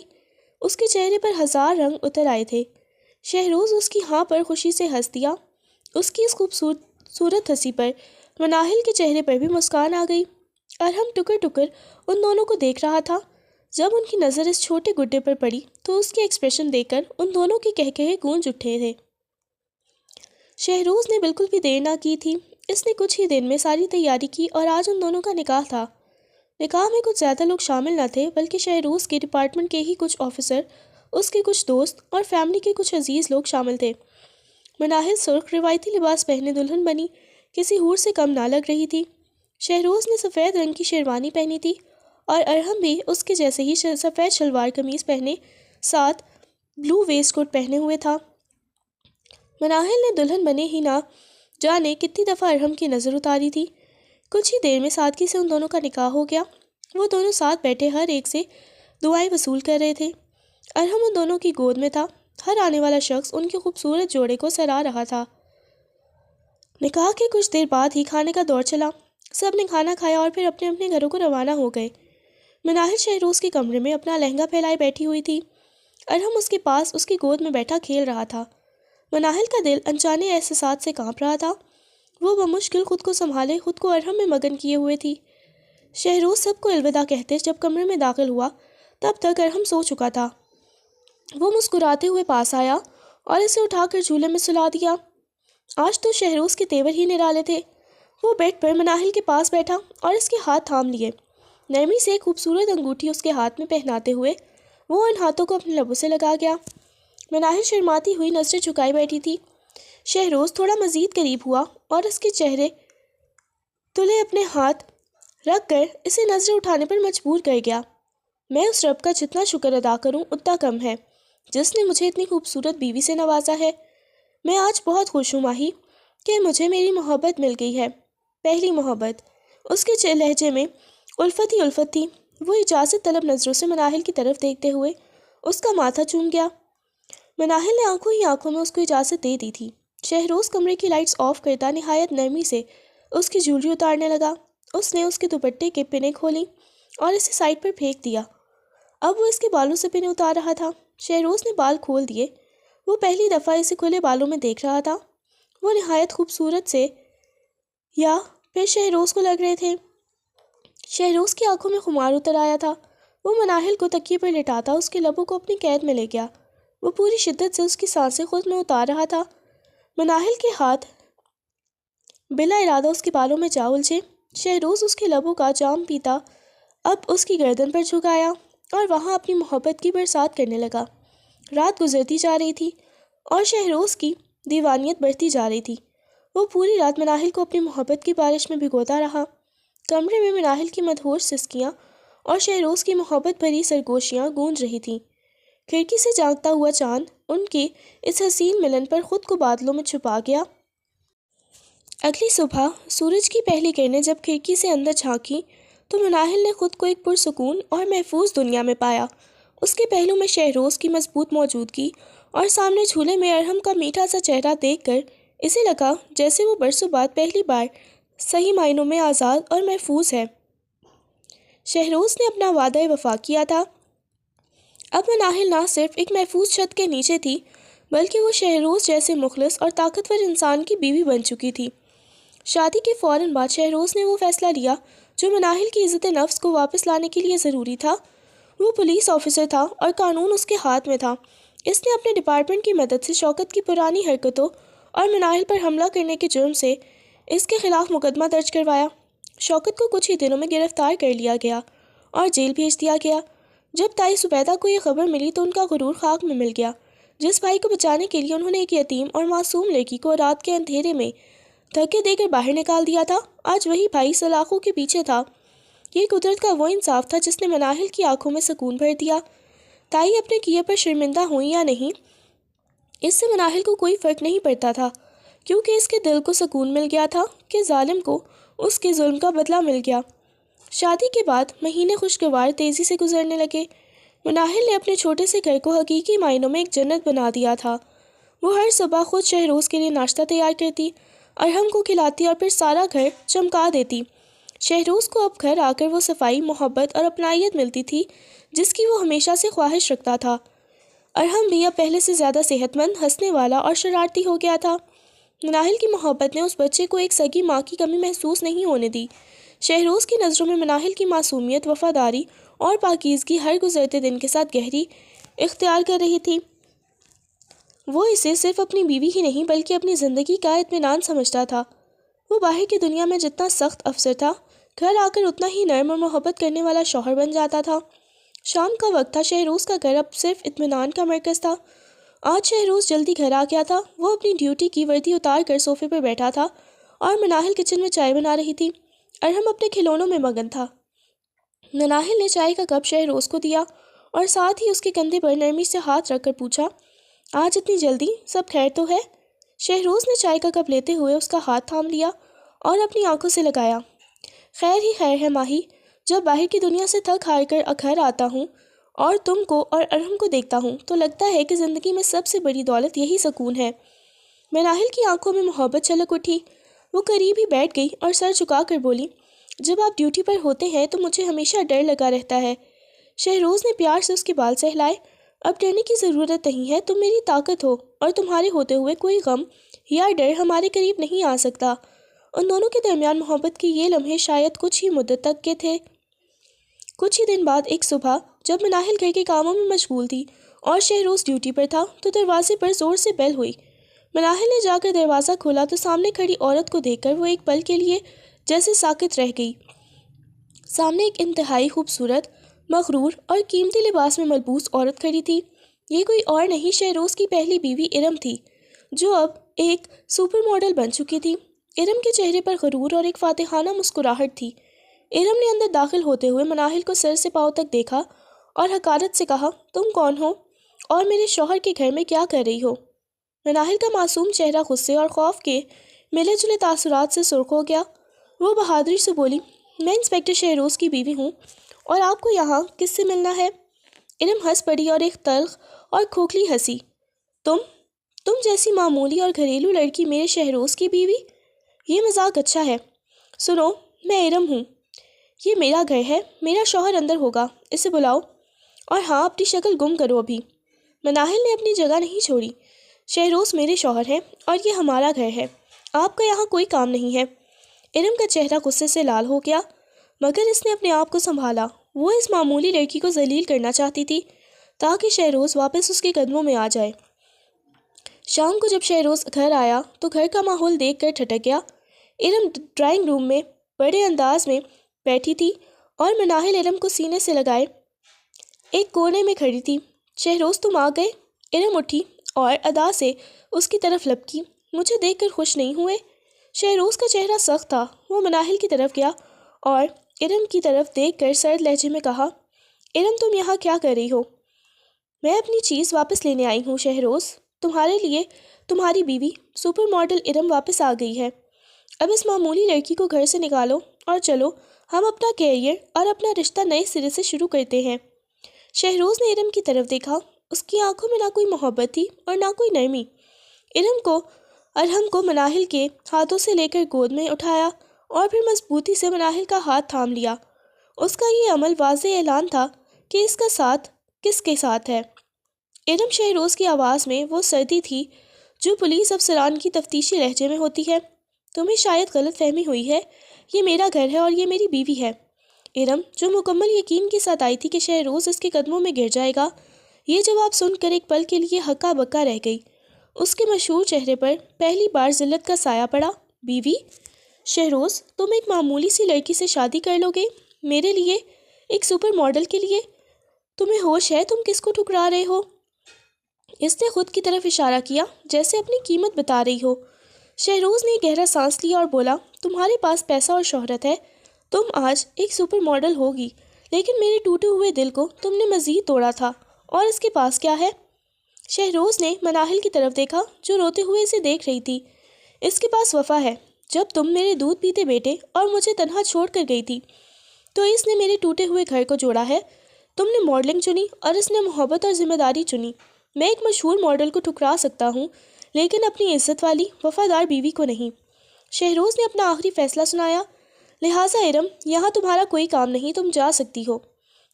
اس کے چہرے پر 1000 رنگ اتر آئے تھے۔ شہروز اس کی ہاں پر خوشی سے ہنس دیا۔ اس کی اس خوبصورت ہنسی پر مناہل کے چہرے پر بھی مسکان آ گئی۔ ارحم ٹکر ٹکر ان دونوں کو دیکھ رہا تھا۔ جب ان کی نظر اس چھوٹے گڈے پر پڑی تو اس کے ایکسپریشن دیکھ کر ان دونوں کے کہکہے گونج اٹھے تھے۔ شہروز نے بالکل بھی دیر نہ کی تھی۔ اس نے کچھ ہی دن میں ساری تیاری کی اور آج ان دونوں کا نکاح تھا۔ نکاح میں کچھ زیادہ لوگ شامل نہ تھے، بلکہ شہروز کے ڈپارٹمنٹ کے ہی کچھ آفیسر، اس کے کچھ دوست اور فیملی کے کچھ عزیز لوگ شامل تھے۔ مناہل سرخ روایتی لباس پہنے دلہن بنی کسی حور سے کم نہ لگ رہی تھی۔ شہروز نے سفید رنگ کی شیروانی پہنی تھی اور ارحم بھی اس کے جیسے ہی سفید شلوار قمیض پہنے ساتھ بلو ویسٹ کوٹ پہنے ہوئے تھا۔ مناہل نے دلہن بنے ہی نہ جانے کتنی دفعہ ارحم کی نظر اتاری تھی۔ کچھ ہی دیر میں سادگی سے ان دونوں کا نکاح ہو گیا۔ وہ دونوں ساتھ بیٹھے ہر ایک سے دعائیں وصول کر رہے تھے۔ ارحم ان دونوں کی گود میں تھا۔ ہر آنے والا شخص ان کے خوبصورت جوڑے کو سراہ رہا تھا۔ نکاح کے کچھ دیر بعد ہی کھانے کا دور چلا۔ سب نے کھانا کھایا اور پھر اپنے اپنے گھروں کو روانہ ہو گئے۔ مناہل شہروز کے کمرے میں اپنا لہنگا پھیلائے بیٹھی ہوئی تھی۔ ارحم اس کے پاس اس کی گود میں بیٹھا کھیل رہا تھا۔ مناہل کا دل انجانے احساسات سے کانپ رہا تھا۔ وہ بمشکل خود کو سنبھالے خود کو ارحم میں مگن کیے ہوئے تھی۔ شہروز سب کو الوداع کہتے جب کمرے میں داخل ہوا تب تک ارحم سو چکا تھا۔ وہ مسکراتے ہوئے پاس آیا اور اسے اٹھا کر جھولے میں سلا دیا۔ آج تو شہروز کے تیور ہی نرالے تھے۔ وہ بیڈ پر مناہل کے پاس بیٹھا اور اس کے ہاتھ تھام لیے۔ نرمی سے ایک خوبصورت انگوٹھی اس کے ہاتھ میں پہناتے ہوئے وہ ان ہاتھوں کو اپنے لبوں سے لگا گیا۔ مناہل شرماتی ہوئی نظریں جھکائے بیٹھی تھی۔ شہروز تھوڑا مزید قریب ہوا اور اس کے چہرے تلے اپنے ہاتھ رکھ کر اسے نظریں اٹھانے پر مجبور کر گیا۔ میں اس رب کا جتنا شکر ادا کروں اتنا کم ہے جس نے مجھے اتنی خوبصورت بیوی سے نوازا ہے۔ میں آج بہت خوش ہوں ماہی کہ مجھے میری محبت مل گئی ہے، پہلی محبت۔ اس کے لہجے میں الفت ہی الفت تھی۔ وہ اجازت طلب نظروں سے مناہل کی طرف دیکھتے ہوئے اس کا ماتھا چوم گیا۔ مناہل نے آنکھوں ہی آنکھوں میں اس کو اجازت دے دی تھی۔ شہروز کمرے کی لائٹس آف کرتا نہایت نرمی سے اس کی جولری اتارنے لگا۔ اس نے اس کے دوپٹے کے پنیں کھولیں اور اسے سائڈ پر پھینک دیا۔ اب وہ اس کے بالوں سے پنیں اتار رہا تھا۔ شہروز نے بال کھول دیے۔ وہ پہلی دفعہ اسے کھلے بالوں میں دیکھ رہا تھا۔ وہ نہایت خوبصورت سے یا پھر شہروز کو لگ رہے تھے۔ شہروز کی آنکھوں میں خمار اتر آیا تھا۔ وہ مناہل کو تکیے پر لٹاتا اس کے لبوں کو اپنی قید میں لے گیا۔ وہ پوری شدت سے اس کی سانسیں خود میں اتار رہا تھا۔ مناہل کے ہاتھ بلا ارادہ اس کے بالوں میں جا الجھے۔ شہروز اس کے لبوں کا جام پیتا اب اس کی گردن پر جھکایا اور وہاں اپنی محبت کی برسات کرنے لگا۔ رات گزرتی جا رہی تھی اور شہروز کی دیوانیت بڑھتی جا رہی تھی۔ وہ پوری رات مناہل کو اپنی محبت کی بارش میں بھگوتا رہا۔ کمرے میں مناہل کی مدہوش سسکیاں اور شہروز کی محبت بھری سرگوشیاں گونج رہی تھیں، کھڑکی سے جھانکتا ہوا چاند ان کے اس حسین ملن پر خود کو بادلوں میں چھپا گیا۔ اگلی صبح سورج کی پہلی کرنیں جب کھڑکی سے اندر جھانکیں تو مناہل نے خود کو ایک پرسکون اور محفوظ دنیا میں پایا۔ اس کے پہلو میں شہروز کی مضبوط موجودگی اور سامنے جھولے میں ارحم کا میٹھا سا چہرہ دیکھ کر اسے لگا جیسے وہ برسوں بعد پہلی بار صحیح معنوں میں آزاد اور محفوظ ہے۔ شہروز نے اپنا وعدہ وفا کیا تھا۔ اب مناہل نہ صرف ایک محفوظ چھت کے نیچے تھی بلکہ وہ شہروز جیسے مخلص اور طاقتور انسان کی بیوی بن چکی تھی۔ شادی کے فوراً بعد شہروز نے وہ فیصلہ لیا جو مناہل کی عزت نفس کو واپس لانے کے لیے ضروری تھا۔ وہ پولیس آفیسر تھا اور قانون اس کے ہاتھ میں تھا۔ اس نے اپنے ڈپارٹمنٹ کی مدد سے شوکت کی پرانی حرکتوں اور مناہل پر حملہ کرنے کے جرم سے اس کے خلاف مقدمہ درج کروایا۔ شوکت کو کچھ ہی دنوں میں گرفتار کر لیا گیا اور جیل بھیج دیا گیا۔ جب تائی زبیدہ کو یہ خبر ملی تو ان کا غرور خاک میں مل گیا۔ جس بھائی کو بچانے کے لیے انہوں نے ایک یتیم اور معصوم لڑکی کو رات کے اندھیرے میں دھکے دے کر باہر نکال دیا تھا، آج وہی بھائی سلاخوں کے پیچھے تھا۔ یہ قدرت کا وہ انصاف تھا جس نے مناہل کی آنکھوں میں سکون بھر دیا۔ تائی اپنے کیے پر شرمندہ ہوئی یا نہیں، اس سے مناہل کو کوئی فرق نہیں پڑتا تھا، کیونکہ اس کے دل کو سکون مل گیا تھا کہ ظالم کو اس کے ظلم کا بدلہ مل گیا۔ شادی کے بعد مہینے خوشگوار تیزی سے گزرنے لگے۔ مناہل نے اپنے چھوٹے سے گھر کو حقیقی معنوں میں ایک جنت بنا دیا تھا۔ وہ ہر صبح خود شہروز کے لیے ناشتہ تیار کرتی، ارحم کو کھلاتی اور پھر سارا گھر چمکا دیتی۔ شہروز کو اب گھر آ کر وہ صفائی، محبت اور اپنائیت ملتی تھی جس کی وہ ہمیشہ سے خواہش رکھتا تھا۔ ارحم بھی اب پہلے سے زیادہ صحت مند، ہنسنے والا اور شرارتی ہو گیا تھا۔ مناہل کی محبت نے اس بچے کو ایک سگی ماں کی کمی محسوس نہیں ہونے دی۔ شہروز کی نظروں میں مناہل کی معصومیت، وفاداری اور پاکیزگی ہر گزرتے دن کے ساتھ گہری اختیار کر رہی تھی۔ وہ اسے صرف اپنی بیوی ہی نہیں بلکہ اپنی زندگی کا اطمینان سمجھتا تھا۔ وہ باہر کی دنیا میں جتنا سخت افسر تھا، گھر آ کر اتنا ہی نرم اور محبت کرنے والا شوہر بن جاتا تھا۔ شام کا وقت تھا، شہروز کا گھر اب صرف اطمینان کا مرکز تھا۔ آج شہروز جلدی گھر آ گیا تھا۔ وہ اپنی ڈیوٹی کی وردی اتار کر صوفے پر بیٹھا تھا اور مناہل کچن میں چائے بنا رہی تھی۔ ارحم اپنے کھلونوں میں مگن تھا۔ مناہل نے چائے کا کپ شہروز کو دیا اور ساتھ ہی اس کے کندھے پر نرمی سے ہاتھ رکھ کر پوچھا، آج اتنی جلدی، سب خیر تو ہے؟ شہروز نے چائے کا کپ لیتے ہوئے اس کا ہاتھ تھام لیا اور اپنی آنکھوں سے لگایا۔ خیر ہی خیر ہے ماہی، جب باہر کی دنیا سے تھک ہار کر گھر آتا ہوں اور تم کو اور ارحم کو دیکھتا ہوں تو لگتا ہے کہ زندگی میں سب سے بڑی دولت یہی سکون ہے۔ مناہل کی آنکھوں میں محبت چھلک اٹھی۔ وہ قریب ہی بیٹھ گئی اور سر جھکا کر بولی، جب آپ ڈیوٹی پر ہوتے ہیں تو مجھے ہمیشہ ڈر لگا رہتا ہے۔ شہروز نے پیار سے اس کے بال سہلائے۔ اب ڈرنے کی ضرورت نہیں ہے، تم میری طاقت ہو اور تمہارے ہوتے ہوئے کوئی غم یا ڈر ہمارے قریب نہیں آ سکتا۔ ان دونوں کے درمیان محبت کے یہ لمحے شاید کچھ ہی مدت تک کے تھے۔ کچھ ہی دن بعد ایک صبح جب مناہل گھر کے کاموں میں مشغول تھی اور شہروز ڈیوٹی پر تھا تو دروازے پر زور سے بیل ہوئی۔ مناہل نے جا کر دروازہ کھولا تو سامنے کھڑی عورت کو دیکھ کر وہ ایک پل کے لیے جیسے ساکت رہ گئی۔ سامنے ایک انتہائی خوبصورت، مغرور اور قیمتی لباس میں ملبوس عورت کھڑی تھی۔ یہ کوئی اور نہیں، شہروز کی پہلی بیوی ارم تھی، جو اب ایک سپر ماڈل بن چکی تھی۔ ارم کے چہرے پر غرور اور ایک فاتحانہ مسکراہٹ تھی۔ ارم نے اندر داخل ہوتے ہوئے مناہل کو سر سے پاؤں تک دیکھا اور حقارت سے کہا، تم کون ہو اور میرے شوہر کے گھر میں کیا کر رہی ہو؟ مناہل کا معصوم چہرہ غصے اور خوف کے ملے جلے تاثرات سے سرخ ہو گیا۔ وہ بہادری سے بولی، میں انسپکٹر شہروز کی بیوی ہوں اور آپ کو یہاں کس سے ملنا ہے؟ ارم ہنس پڑی اور ایک تلخ اور کھوکھلی ہنسی۔ تم جیسی معمولی اور گھریلو لڑکی میرے شہروز کی بیوی؟ یہ مذاق اچھا ہے۔ سنو، میں ارم ہوں، یہ میرا گھر ہے، میرا شوہر اندر ہوگا، اسے بلاؤ، اور ہاں اپنی شکل گم کرو ابھی۔ مناہل نے اپنی جگہ نہیں چھوڑی۔ شہروز میرے شوہر ہیں اور یہ ہمارا گھر ہے، آپ کا یہاں کوئی کام نہیں ہے۔ ارم کا چہرہ غصے سے لال ہو گیا، مگر اس نے اپنے آپ کو سنبھالا۔ وہ اس معمولی لڑکی کو ذلیل کرنا چاہتی تھی تاکہ شہروز واپس اس کے قدموں میں آ جائے۔ شام کو جب شہروز گھر آیا تو گھر کا ماحول دیکھ کر ٹھٹک گیا۔ ارم ڈرائنگ روم میں بڑے انداز میں بیٹھی تھی اور مناہل ارم کو سینے سے لگائے ایک کونے میں کھڑی تھی۔ شہروز تم آ گئے؟ ارم اٹھی اور ادا سے اس کی طرف لپکی، مجھے دیکھ کر خوش نہیں ہوئے؟ شہروز کا چہرہ سخت تھا۔ وہ مناہل کی طرف گیا اور ارم کی طرف دیکھ کر سرد لہجے میں کہا، ارم تم یہاں کیا کر رہی ہو؟ میں اپنی چیز واپس لینے آئی ہوں شہروز، تمہارے لیے تمہاری بیوی سپر ماڈل ارم واپس آ گئی ہے۔ اب اس معمولی لڑکی کو گھر سے نکالو اور چلو ہم اپنا کیریئر اور اپنا رشتہ نئے سرے سے شروع کرتے ہیں۔ شہروز نے ارم کی طرف دیکھا، اس کی آنکھوں میں نہ کوئی محبت تھی اور نہ کوئی نرمی۔ ارم کو مناہل کے ہاتھوں سے لے کر گود میں اٹھایا اور پھر مضبوطی سے مناہل کا ہاتھ تھام لیا۔ اس کا یہ عمل واضح اعلان تھا کہ اس کا ساتھ کس کے ساتھ ہے۔ ارم شہروز کی آواز میں وہ سردی تھی جو پولیس افسران کی تفتیشی لہجے میں ہوتی ہے۔ تمہیں شاید غلط فہمی ہوئی ہے، یہ میرا گھر ہے اور یہ میری بیوی ہے۔ ارم جو مکمل یقین کے ساتھ آئی تھی کہ شہروز اس کے قدموں میں گر جائے گا، یہ جواب سن کر ایک پل کے لیے ہکا بکا رہ گئی۔ اس کے مشہور چہرے پر پہلی بار ذلت کا سایہ پڑا۔ بیوی؟ شہروز، تم ایک معمولی سی لڑکی سے شادی کر لو گے؟ میرے لیے؟ ایک سپر ماڈل کے لیے؟ تمہیں ہوش ہے تم کس کو ٹھکرا رہے ہو؟ اس نے خود کی طرف اشارہ کیا جیسے اپنی قیمت بتا رہی ہو۔ شہروز نے گہرا سانس لیا اور بولا، تمہارے پاس پیسہ اور شہرت ہے، تم آج ایک سپر ماڈل ہوگی، لیکن میرے ٹوٹے ہوئے دل کو تم نے مزید توڑا تھا، اور اس کے پاس کیا ہے؟ شہروز نے مناہل کی طرف دیکھا جو روتے ہوئے اسے دیکھ رہی تھی۔ اس کے پاس وفا ہے۔ جب تم میرے دودھ پیتے بیٹے اور مجھے تنہا چھوڑ کر گئی تھی تو اس نے میرے ٹوٹے ہوئے گھر کو جوڑا ہے۔ تم نے ماڈلنگ چنی اور اس نے محبت اور ذمہ داری چنی۔ میں ایک مشہور ماڈل کو ٹھکرا سکتا ہوں، لیکن اپنی عزت والی وفادار بیوی کو نہیں۔ شہروز نے اپنا آخری فیصلہ سنایا، لہٰذا ارم یہاں تمہارا کوئی کام نہیں، تم جا سکتی ہو۔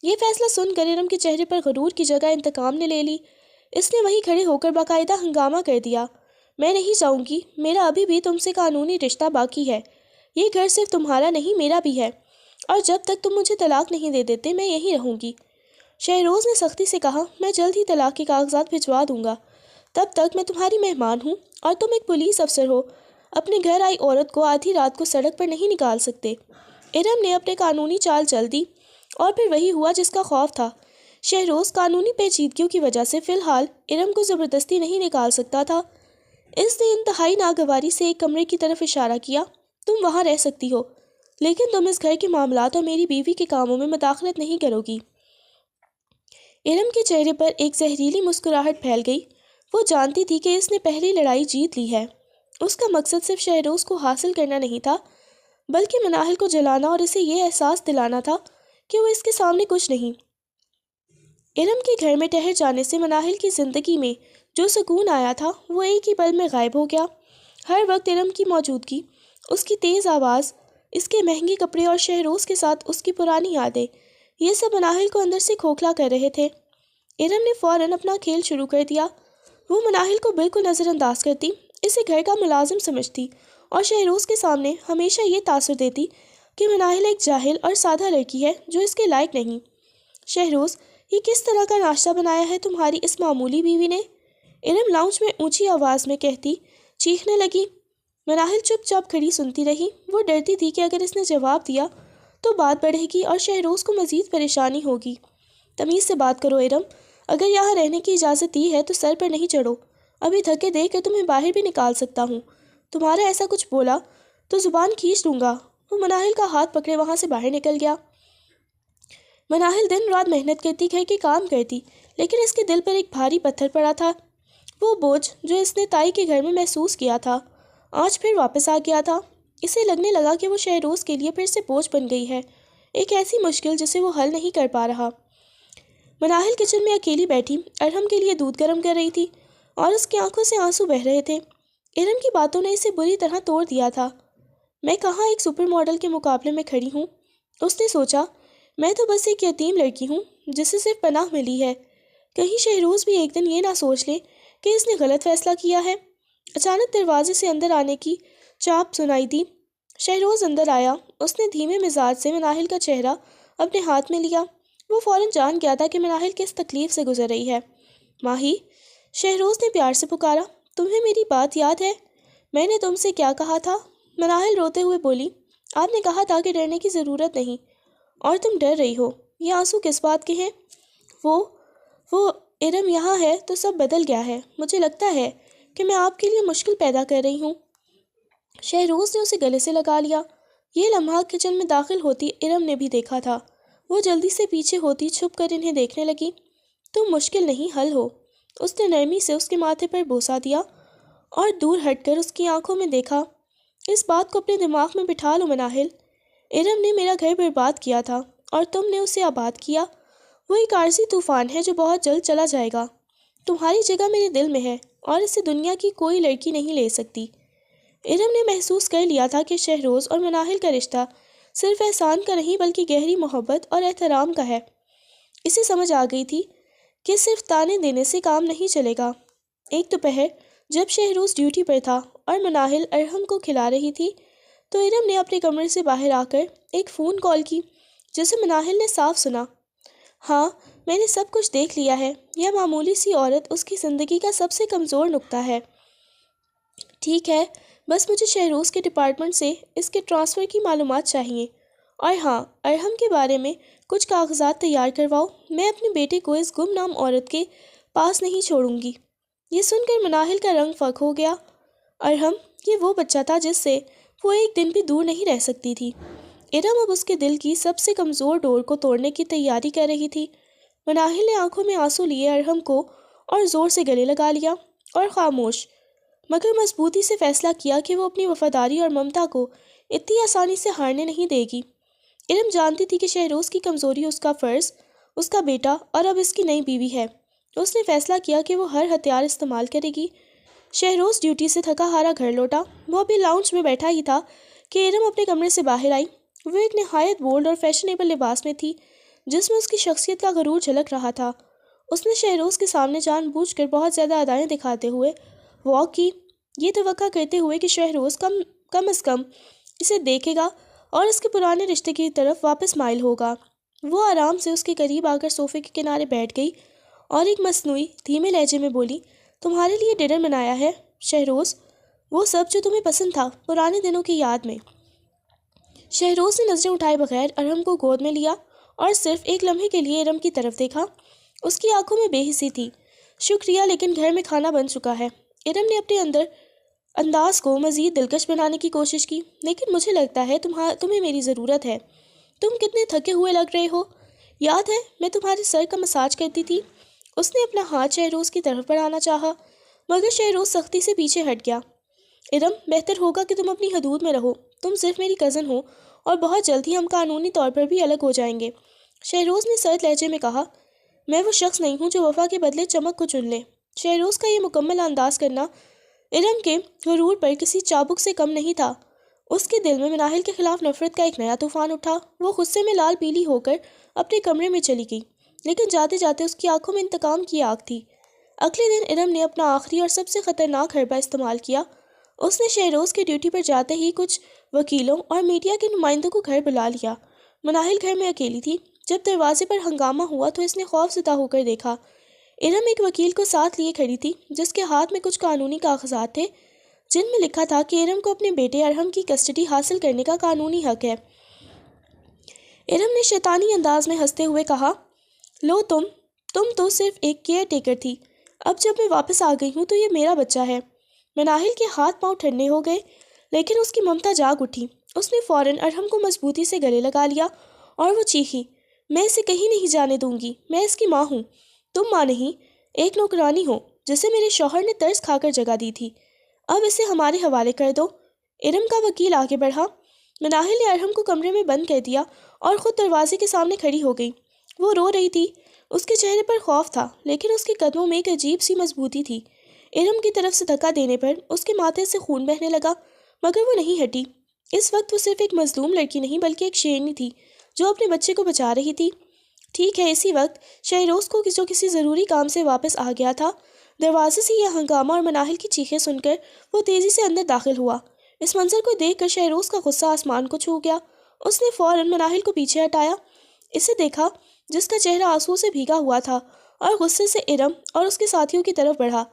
یہ فیصلہ سن کر ارم کے چہرے پر غرور کی جگہ انتقام نے لے لی۔ اس نے وہیں کھڑے ہو کر باقاعدہ ہنگامہ کر دیا، میں نہیں جاؤں گی، میرا ابھی بھی تم سے قانونی رشتہ باقی ہے۔ یہ گھر صرف تمہارا نہیں میرا بھی ہے، اور جب تک تم مجھے طلاق نہیں دے دیتے میں یہیں رہوں گی۔ شہروز نے سختی سے کہا، میں جلد ہی طلاق کے کاغذات بھجوا دوں گا، تب تک میں تمہاری مہمان ہوں اور تم ایک پولیس افسر ہو، اپنے گھر آئی عورت کو آدھی رات کو سڑک پر نہیں نکال سکتے۔ ارم نے اپنے قانونی چال چل دی اور پھر وہی ہوا جس کا خوف تھا۔ شہروز قانونی پیچیدگیوں کی وجہ سے فی الحال ارم کو زبردستی نہیں نکال سکتا تھا۔ اس نے انتہائی ناگواری سے ایک کمرے کی طرف اشارہ کیا، تم وہاں رہ سکتی ہو، لیکن تم اس گھر کے معاملات اور میری بیوی کے کاموں میں مداخلت نہیں کرو گی۔ ارم کے چہرے پر ایک زہریلی مسکراہٹ پھیل گئی۔ وہ جانتی تھی کہ اس نے پہلی لڑائی جیت لی ہے۔ اس کا مقصد صرف شہروز کو حاصل کرنا نہیں تھا، بلکہ مناہل کو جلانا اور اسے یہ احساس دلانا تھا کہ وہ اس کے سامنے کچھ نہیں۔ ارم کے گھر میں ٹھہر جانے سے مناہل کی زندگی میں جو سکون آیا تھا وہ ایک ہی پل میں غائب ہو گیا۔ ہر وقت ارم کی موجودگی، اس کی تیز آواز، اس کے مہنگے کپڑے اور شہروز کے ساتھ اس کی پرانی یادیں، یہ سب مناہل کو اندر سے کھوکھلا کر رہے تھے۔ ارم نے فوراً اپنا کھیل شروع کر دیا۔ وہ مناہل کو بالکل نظر انداز کرتی، اسے گھر کا ملازم سمجھتی اور شہروز کے سامنے ہمیشہ یہ تاثر دیتی کہ مناہل ایک جاہل اور سادہ لڑکی ہے جو اس کے لائق نہیں۔ شہروز، یہ کس طرح کا ناشتہ بنایا ہے تمہاری اس معمولی بیوی نے؟ ارم لاؤنج میں اونچی آواز میں کہتی چیخنے لگی۔ مناہل چپ چاپ کھڑی سنتی رہی۔ وہ ڈرتی تھی کہ اگر اس نے جواب دیا تو بات بڑھے گی اور شہروز کو مزید پریشانی ہوگی۔ تمیز سے بات کرو ارم، اگر یہاں رہنے کی اجازت دی ہے تو سر پر نہیں چڑھو، ابھی دھکے دے کر تمہیں باہر بھی نکال سکتا ہوں۔ تمہارا ایسا کچھ بولا تو زبان کھینچ دوں گا۔ وہ مناہل کا ہاتھ پکڑے وہاں سے باہر نکل گیا۔ مناہل دن رات محنت کرتی، گھر کے کام کرتی، لیکن اس کے دل پر ایک بھاری پتھر پڑا تھا۔ وہ بوجھ جو اس نے تائی کے گھر میں محسوس کیا تھا آج پھر واپس آ گیا تھا۔ اسے لگنے لگا کہ وہ شہروز کے لیے پھر سے بوجھ بن گئی ہے، ایک ایسی مشکل جسے وہ حل نہیں کر پا رہا۔ مناہل کچن میں اکیلی بیٹھی ارم کے لیے دودھ گرم کر رہی تھی اور اس کی آنکھوں سے آنسو بہہ رہے تھے۔ ارم کی باتوں نے اسے بری طرح توڑ دیا تھا۔ میں کہاں ایک سپر ماڈل کے مقابلے میں کھڑی ہوں، اس نے سوچا، میں تو بس ایک یتیم لڑکی ہوں جسے صرف پناہ ملی ہے۔ کہیں شہروز بھی ایک دن یہ نہ سوچ لے کہ اس نے غلط فیصلہ کیا ہے۔ اچانک دروازے سے اندر آنے کی چاپ سنائی دی۔ شہروز اندر آیا۔ اس نے دھیمے مزاج سے مناہل کا چہرہ اپنے ہاتھ میں لیا۔ وہ فوراً جان گیا تھا کہ مناہل کس تکلیف سے گزر رہی ہے۔ ماہی، شہروز نے پیار سے پکارا، تمہیں میری بات یاد ہے؟ میں نے تم سے کیا کہا تھا؟ مناہل روتے ہوئے بولی، آپ نے کہا تھا کہ ڈرنے کی ضرورت نہیں، اور تم ڈر رہی ہو۔ یہ آنسو کس بات کے ہیں؟ وہ ارم یہاں ہے تو سب بدل گیا ہے۔ مجھے لگتا ہے کہ میں آپ کے لیے مشکل پیدا کر رہی ہوں۔ شہروز نے اسے گلے سے لگا لیا۔ یہ لمحہ کچن میں داخل ہوتی ارم نے بھی دیکھا تھا۔ وہ جلدی سے پیچھے ہوتی چھپ کر انہیں دیکھنے لگی۔ تم مشکل نہیں حل ہو۔ اس نے نرمی سے اس کے ماتھے پر بوسہ دیا اور دور ہٹ کر اس کی آنکھوں میں دیکھا۔ اس بات کو اپنے دماغ میں بٹھا لو مناہل، ارم نے میرا گھر برباد کیا تھا اور تم نے اسے آباد کیا۔ وہ ایک عارضی طوفان ہے جو بہت جلد چلا جائے گا۔ تمہاری جگہ میرے دل میں ہے اور اسے دنیا کی کوئی لڑکی نہیں لے سکتی۔ ارم نے محسوس کر لیا تھا کہ شہروز اور مناہل کا رشتہ صرف احسان کا نہیں بلکہ گہری محبت اور احترام کا ہے۔ اسے سمجھ آ گئی تھی کہ صرف تانے دینے سے کام نہیں چلے گا۔ ایک دوپہر جب شہروز ڈیوٹی پر تھا اور مناہل ارحم کو کھلا رہی تھی تو ارم نے اپنے کمرے سے باہر آ کر ایک فون کال کی جسے مناہل نے صاف سنا۔ ہاں، میں نے سب کچھ دیکھ لیا ہے۔ یہ معمولی سی عورت اس کی زندگی کا سب سے کمزور نقطہ ہے۔ ٹھیک ہے، بس مجھے شہروز کے ڈپارٹمنٹ سے اس کے ٹرانسفر کی معلومات چاہیے، اور ہاں، ارحم کے بارے میں کچھ کاغذات تیار کرواؤ۔ میں اپنے بیٹے کو اس گمنام عورت کے پاس نہیں چھوڑوں گی۔ یہ سن کر مناہل کا رنگ فک ہو گیا۔ ارحم، یہ وہ بچہ تھا جس سے وہ ایک دن بھی دور نہیں رہ سکتی تھی۔ ارم اب اس کے دل کی سب سے کمزور ڈور کو توڑنے کی تیاری کر رہی تھی۔ مناہل نے آنکھوں میں آنسو لیے ارحم کو اور زور سے گلے لگا لیا اور خاموش مگر مضبوطی سے فیصلہ کیا کہ وہ اپنی وفاداری اور ممتا کو اتنی آسانی سے ہارنے نہیں دے گی۔ ارم جانتی تھی کہ شہروز کی کمزوری اس کا فرض، اس کا بیٹا اور اب اس کی نئی بیوی ہے۔ اس نے فیصلہ کیا کہ وہ ہر ہتھیار استعمال کرے گی۔ شہروز ڈیوٹی سے تھکا ہارا گھر لوٹا۔ وہ ابھی لاؤنج میں بیٹھا ہی تھا کہ ارم اپنے کمرے سے باہر آئی۔ وہ ایک نہایت بولڈ اور فیشنیبل لباس میں تھی جس میں اس کی شخصیت کا غرور جھلک رہا تھا۔ اس نے شہروز کے سامنے جان بوجھ کر بہت زیادہ ادائیں دکھاتے ہوئے واک کی، یہ توقع کرتے ہوئے کہ شہروز کم از کم اسے دیکھے گا اور اس کے پرانے رشتے کی طرف واپس مائل ہوگا۔ وہ آرام سے اس کے قریب آ کر صوفے کے کنارے بیٹھ گئی اور ایک مصنوعی دھیمے لہجے میں بولی، تمہارے لیے ڈنر بنایا ہے شہروز، وہ سب جو تمہیں پسند تھا پرانے دنوں کی یاد میں۔ شہروز نے نظریں اٹھائے بغیر ارحم کو گود میں لیا اور صرف ایک لمحے کے لیے ارم کی طرف دیکھا۔ اس کی آنکھوں میں بے حسی تھی۔ شکریہ، لیکن گھر میں کھانا بن چکا ہے۔ ارم نے اپنے انداز کو مزید دلکش بنانے کی کوشش کی، لیکن مجھے لگتا ہے تمہیں میری ضرورت ہے۔ تم کتنے تھکے ہوئے لگ رہے ہو۔ یاد ہے میں تمہارے سر کا مساج کرتی تھی؟ اس نے اپنا ہاتھ شہروز کی طرف بڑھانا چاہا مگر شہروز سختی سے پیچھے ہٹ گیا۔ ارم، بہتر ہوگا کہ تم اپنی حدود میں رہو۔ تم صرف میری کزن ہو اور بہت جلد ہی ہم قانونی طور پر بھی الگ ہو جائیں گے۔ شہروز نے سرد لہجے میں کہا، میں وہ شخص نہیں ہوں جو وفا کے بدلے چمک کو چن لے۔ شہروز کا یہ مکمل انداز کرنا ارم کے غرور پر کسی چابک سے کم نہیں تھا۔ اس کے دل میں مناہل کے خلاف نفرت کا ایک نیا طوفان اٹھا۔ وہ غصے میں لال پیلی ہو کر اپنے کمرے میں چلی گئی، لیکن جاتے جاتے اس کی آنکھوں میں انتقام کی آگ تھی۔ اگلے دن ارم نے اپنا آخری اور سب سے خطرناک حربہ استعمال کیا۔ اس نے شہروز کے ڈیوٹی پر جاتے ہی کچھ وکیلوں اور میڈیا کے نمائندوں کو گھر بلا لیا۔ مناہل گھر میں اکیلی تھی۔ جب دروازے پر ہنگامہ ہوا تو اس نے خوف زدہ ہو کر دیکھا۔ ارم ایک وکیل کو ساتھ لیے کھڑی تھی جس کے ہاتھ میں کچھ قانونی کاغذات تھے جن میں لکھا تھا کہ ارم کو اپنے بیٹے ارحم کی کسٹڈی حاصل کرنے کا قانونی حق ہے۔ ارم نے شیطانی انداز میں ہنستے ہوئے کہا، لو تم تو صرف ایک کیئر ٹیکر تھی، اب جب میں واپس آ گئی ہوں تو یہ میرا بچہ ہے۔ مناہل کے ہاتھ پاؤں ٹھنڈے ہو گئے، لیکن اس کی ممتا جاگ اٹھی۔ اس نے فوراً ارحم کو مضبوطی سے گلے لگا لیا اور وہ چیخی، میں اسے کہیں نہیں جانے دوں گی، میں اس کی ماں ہوں۔ تم ماں نہیں، ایک نوکرانی ہو جسے میرے شوہر نے ترس کھا کر جگہ دی تھی۔ اب اسے ہمارے حوالے کر دو۔ ارم کا وکیل آگے بڑھا۔ مناہل نے ارحم کو کمرے میں بند کر دیا اور خود دروازے کے سامنے کھڑی ہو گئی۔ وہ رو رہی تھی، اس کے چہرے پر خوف تھا لیکن اس کے قدموں میں ایک عجیب سی مضبوطی تھی۔ ارم کی طرف سے دھکا دینے پر اس کے ماتھے سے خون بہنے لگا مگر وہ نہیں ہٹی۔ اس وقت وہ صرف ایک مظلوم لڑکی نہیں بلکہ ایک شیرنی تھی جو اپنے بچے کو بچا رہی تھی۔ ٹھیک ہے، اسی وقت شہروز کو جو کسی ضروری کام سے واپس آ گیا تھا، دروازے سے یہ ہنگامہ اور مناہل کی چیخیں سن کر وہ تیزی سے اندر داخل ہوا۔ اس منظر کو دیکھ کر شہروز کا غصہ آسمان کو چھو گیا۔ اس نے فوراً مناہل کو پیچھے ہٹایا، اسے دیکھا جس کا چہرہ آنسو سے بھیگا ہوا تھا اور غصے سے ارم اور اس کے ساتھیوں کی طرف بڑھا۔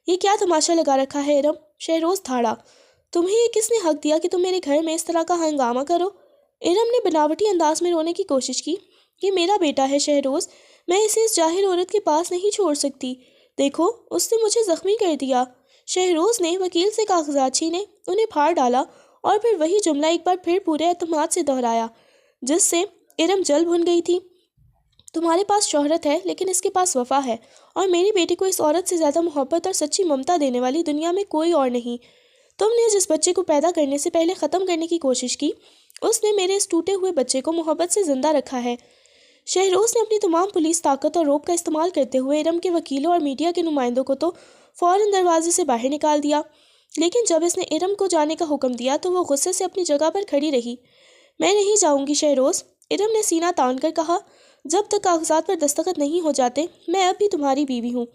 یہ کیا تماشا لگا رکھا ہے ارم؟ شہروز دھاڑا، تمہیں یہ کس نے حق دیا کہ تم میرے گھر میں اس طرح کا ہنگامہ کرو؟ ارم نے بناوٹی انداز میں رونے کی کوشش کی۔ یہ میرا بیٹا ہے شہروز، میں اسے اس جاہل عورت کے پاس نہیں چھوڑ سکتی۔ دیکھو، اس نے مجھے زخمی کر دیا۔ شہروز نے وکیل سے کاغذات چھینے، انہیں پھاڑ ڈالا اور پھر وہی جملہ ایک بار پھر پورے اعتماد سے دہرایا جس سے ارم جل بھن گئی تھی۔ تمہارے پاس شہرت ہے لیکن اس کے پاس وفا ہے، اور میری بیٹی کو اس عورت سے زیادہ محبت اور سچی ممتا دینے والی دنیا میں کوئی اور نہیں۔ تم نے جس بچے کو پیدا کرنے سے پہلے ختم کرنے کی کوشش کی، اس نے میرے اس ٹوٹے ہوئے بچے کو محبت سے زندہ رکھا ہے۔ شہروز نے اپنی تمام پولیس طاقت اور روب کا استعمال کرتے ہوئے ارم کے وکیلوں اور میڈیا کے نمائندوں کو تو فوراً دروازے سے باہر نکال دیا، لیکن جب اس نے ارم کو جانے کا حکم دیا تو وہ غصے سے اپنی جگہ پر کھڑی رہی۔ میں نہیں جاؤں گی شہروز، ارم نے سینہ تان کر کہا، جب تک کاغذات پر دستخط نہیں ہو جاتے میں اب بھی تمہاری بیوی ہوں۔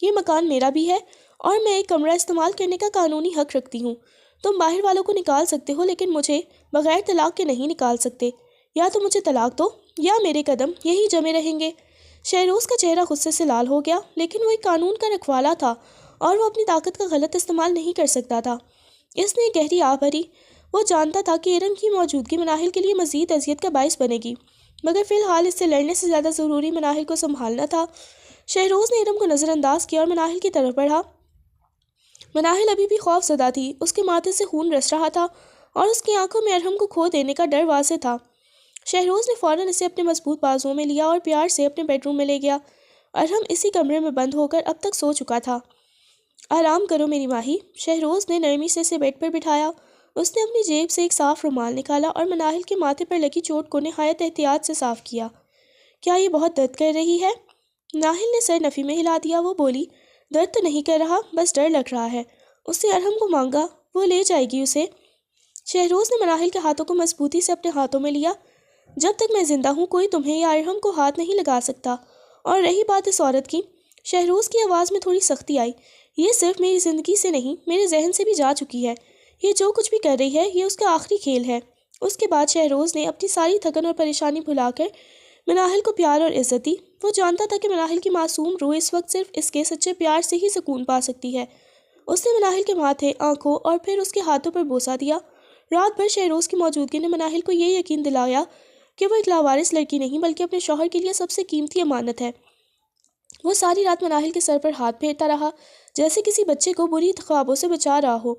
یہ مکان میرا بھی ہے اور میں ایک کمرہ استعمال کرنے کا قانونی حق رکھتی ہوں۔ تم باہر والوں کو نکال سکتے ہو لیکن مجھے بغیر طلاق کے نہیں نکال سکتے۔ یا تو مجھے طلاق دو یا میرے قدم یہی جمے رہیں گے۔ شہروز کا چہرہ غصے سے لال ہو گیا، لیکن وہ ایک قانون کا رکھوالا تھا اور وہ اپنی طاقت کا غلط استعمال نہیں کر سکتا تھا۔ اس نے گہری آہ بھری۔ وہ جانتا تھا کہ ارم کی موجودگی مناہل کے لیے مزید اذیت کا باعث بنے گی، مگر فی الحال اس سے لڑنے سے زیادہ ضروری مناہل کو سنبھالنا تھا۔ شہروز نے ارم کو نظر انداز کیا اور مناہل کی طرف بڑھا۔ مناہل ابھی بھی خوف زدہ تھی، اس کے ماتھے سے خون رس رہا تھا اور اس کی آنکھوں میں ارحم کو کھو دینے کا ڈر واضح تھا۔ شہروز نے فوراً اسے اپنے مضبوط بازوؤں میں لیا اور پیار سے اپنے بیڈ روم میں لے گیا۔ ارحم اسی کمرے میں بند ہو کر اب تک سو چکا تھا۔ آرام کرو میری ماہی، شہروز نے نرمی سے اسے بیڈ پر بٹھایا۔ اس نے اپنی جیب سے ایک صاف رومال نکالا اور مناہل کے ماتھے پر لگی چوٹ کو نہایت احتیاط سے صاف کیا۔ کیا یہ بہت درد کر رہی ہے؟ مناہل نے سر نفی میں ہلا دیا۔ وہ بولی، درد تو نہیں کر رہا، بس ڈر لگ رہا ہے۔ اس نے ارحم کو مانگا، وہ لے جائے گی اسے۔ شہروز نے مناہل کے ہاتھوں کو مضبوطی سے اپنے ہاتھوں میں لیا۔ جب تک میں زندہ ہوں کوئی تمہیں یا ارحم کو ہاتھ نہیں لگا سکتا۔ اور رہی بات اس عورت کی، شہروز کی آواز میں تھوڑی سختی آئی، یہ صرف میری زندگی سے نہیں میرے ذہن سے بھی جا چکی ہے۔ یہ جو کچھ بھی کر رہی ہے یہ اس کا آخری کھیل ہے۔ اس کے بعد شہروز نے اپنی ساری تھکن اور پریشانی بھلا کر مناہل کو پیار اور عزت دی۔ وہ جانتا تھا کہ مناہل کی معصوم روح اس وقت صرف اس کے سچے پیار سے ہی سکون پا سکتی ہے۔ اس نے مناہل کے ماتھے، آنکھوں اور پھر اس کے ہاتھوں پر بوسہ دیا۔ رات بھر شہروز کی موجودگی نے مناہل کو یہ یقین دلایا کہ وہ ایک لاوارث لڑکی نہیں بلکہ اپنے شوہر کے لیے سب سے قیمتی امانت ہے۔ وہ ساری رات مناہل کے سر پر ہاتھ پھیرتا رہا، جیسے کسی بچے کو بری خوابوں سے بچا رہا ہو۔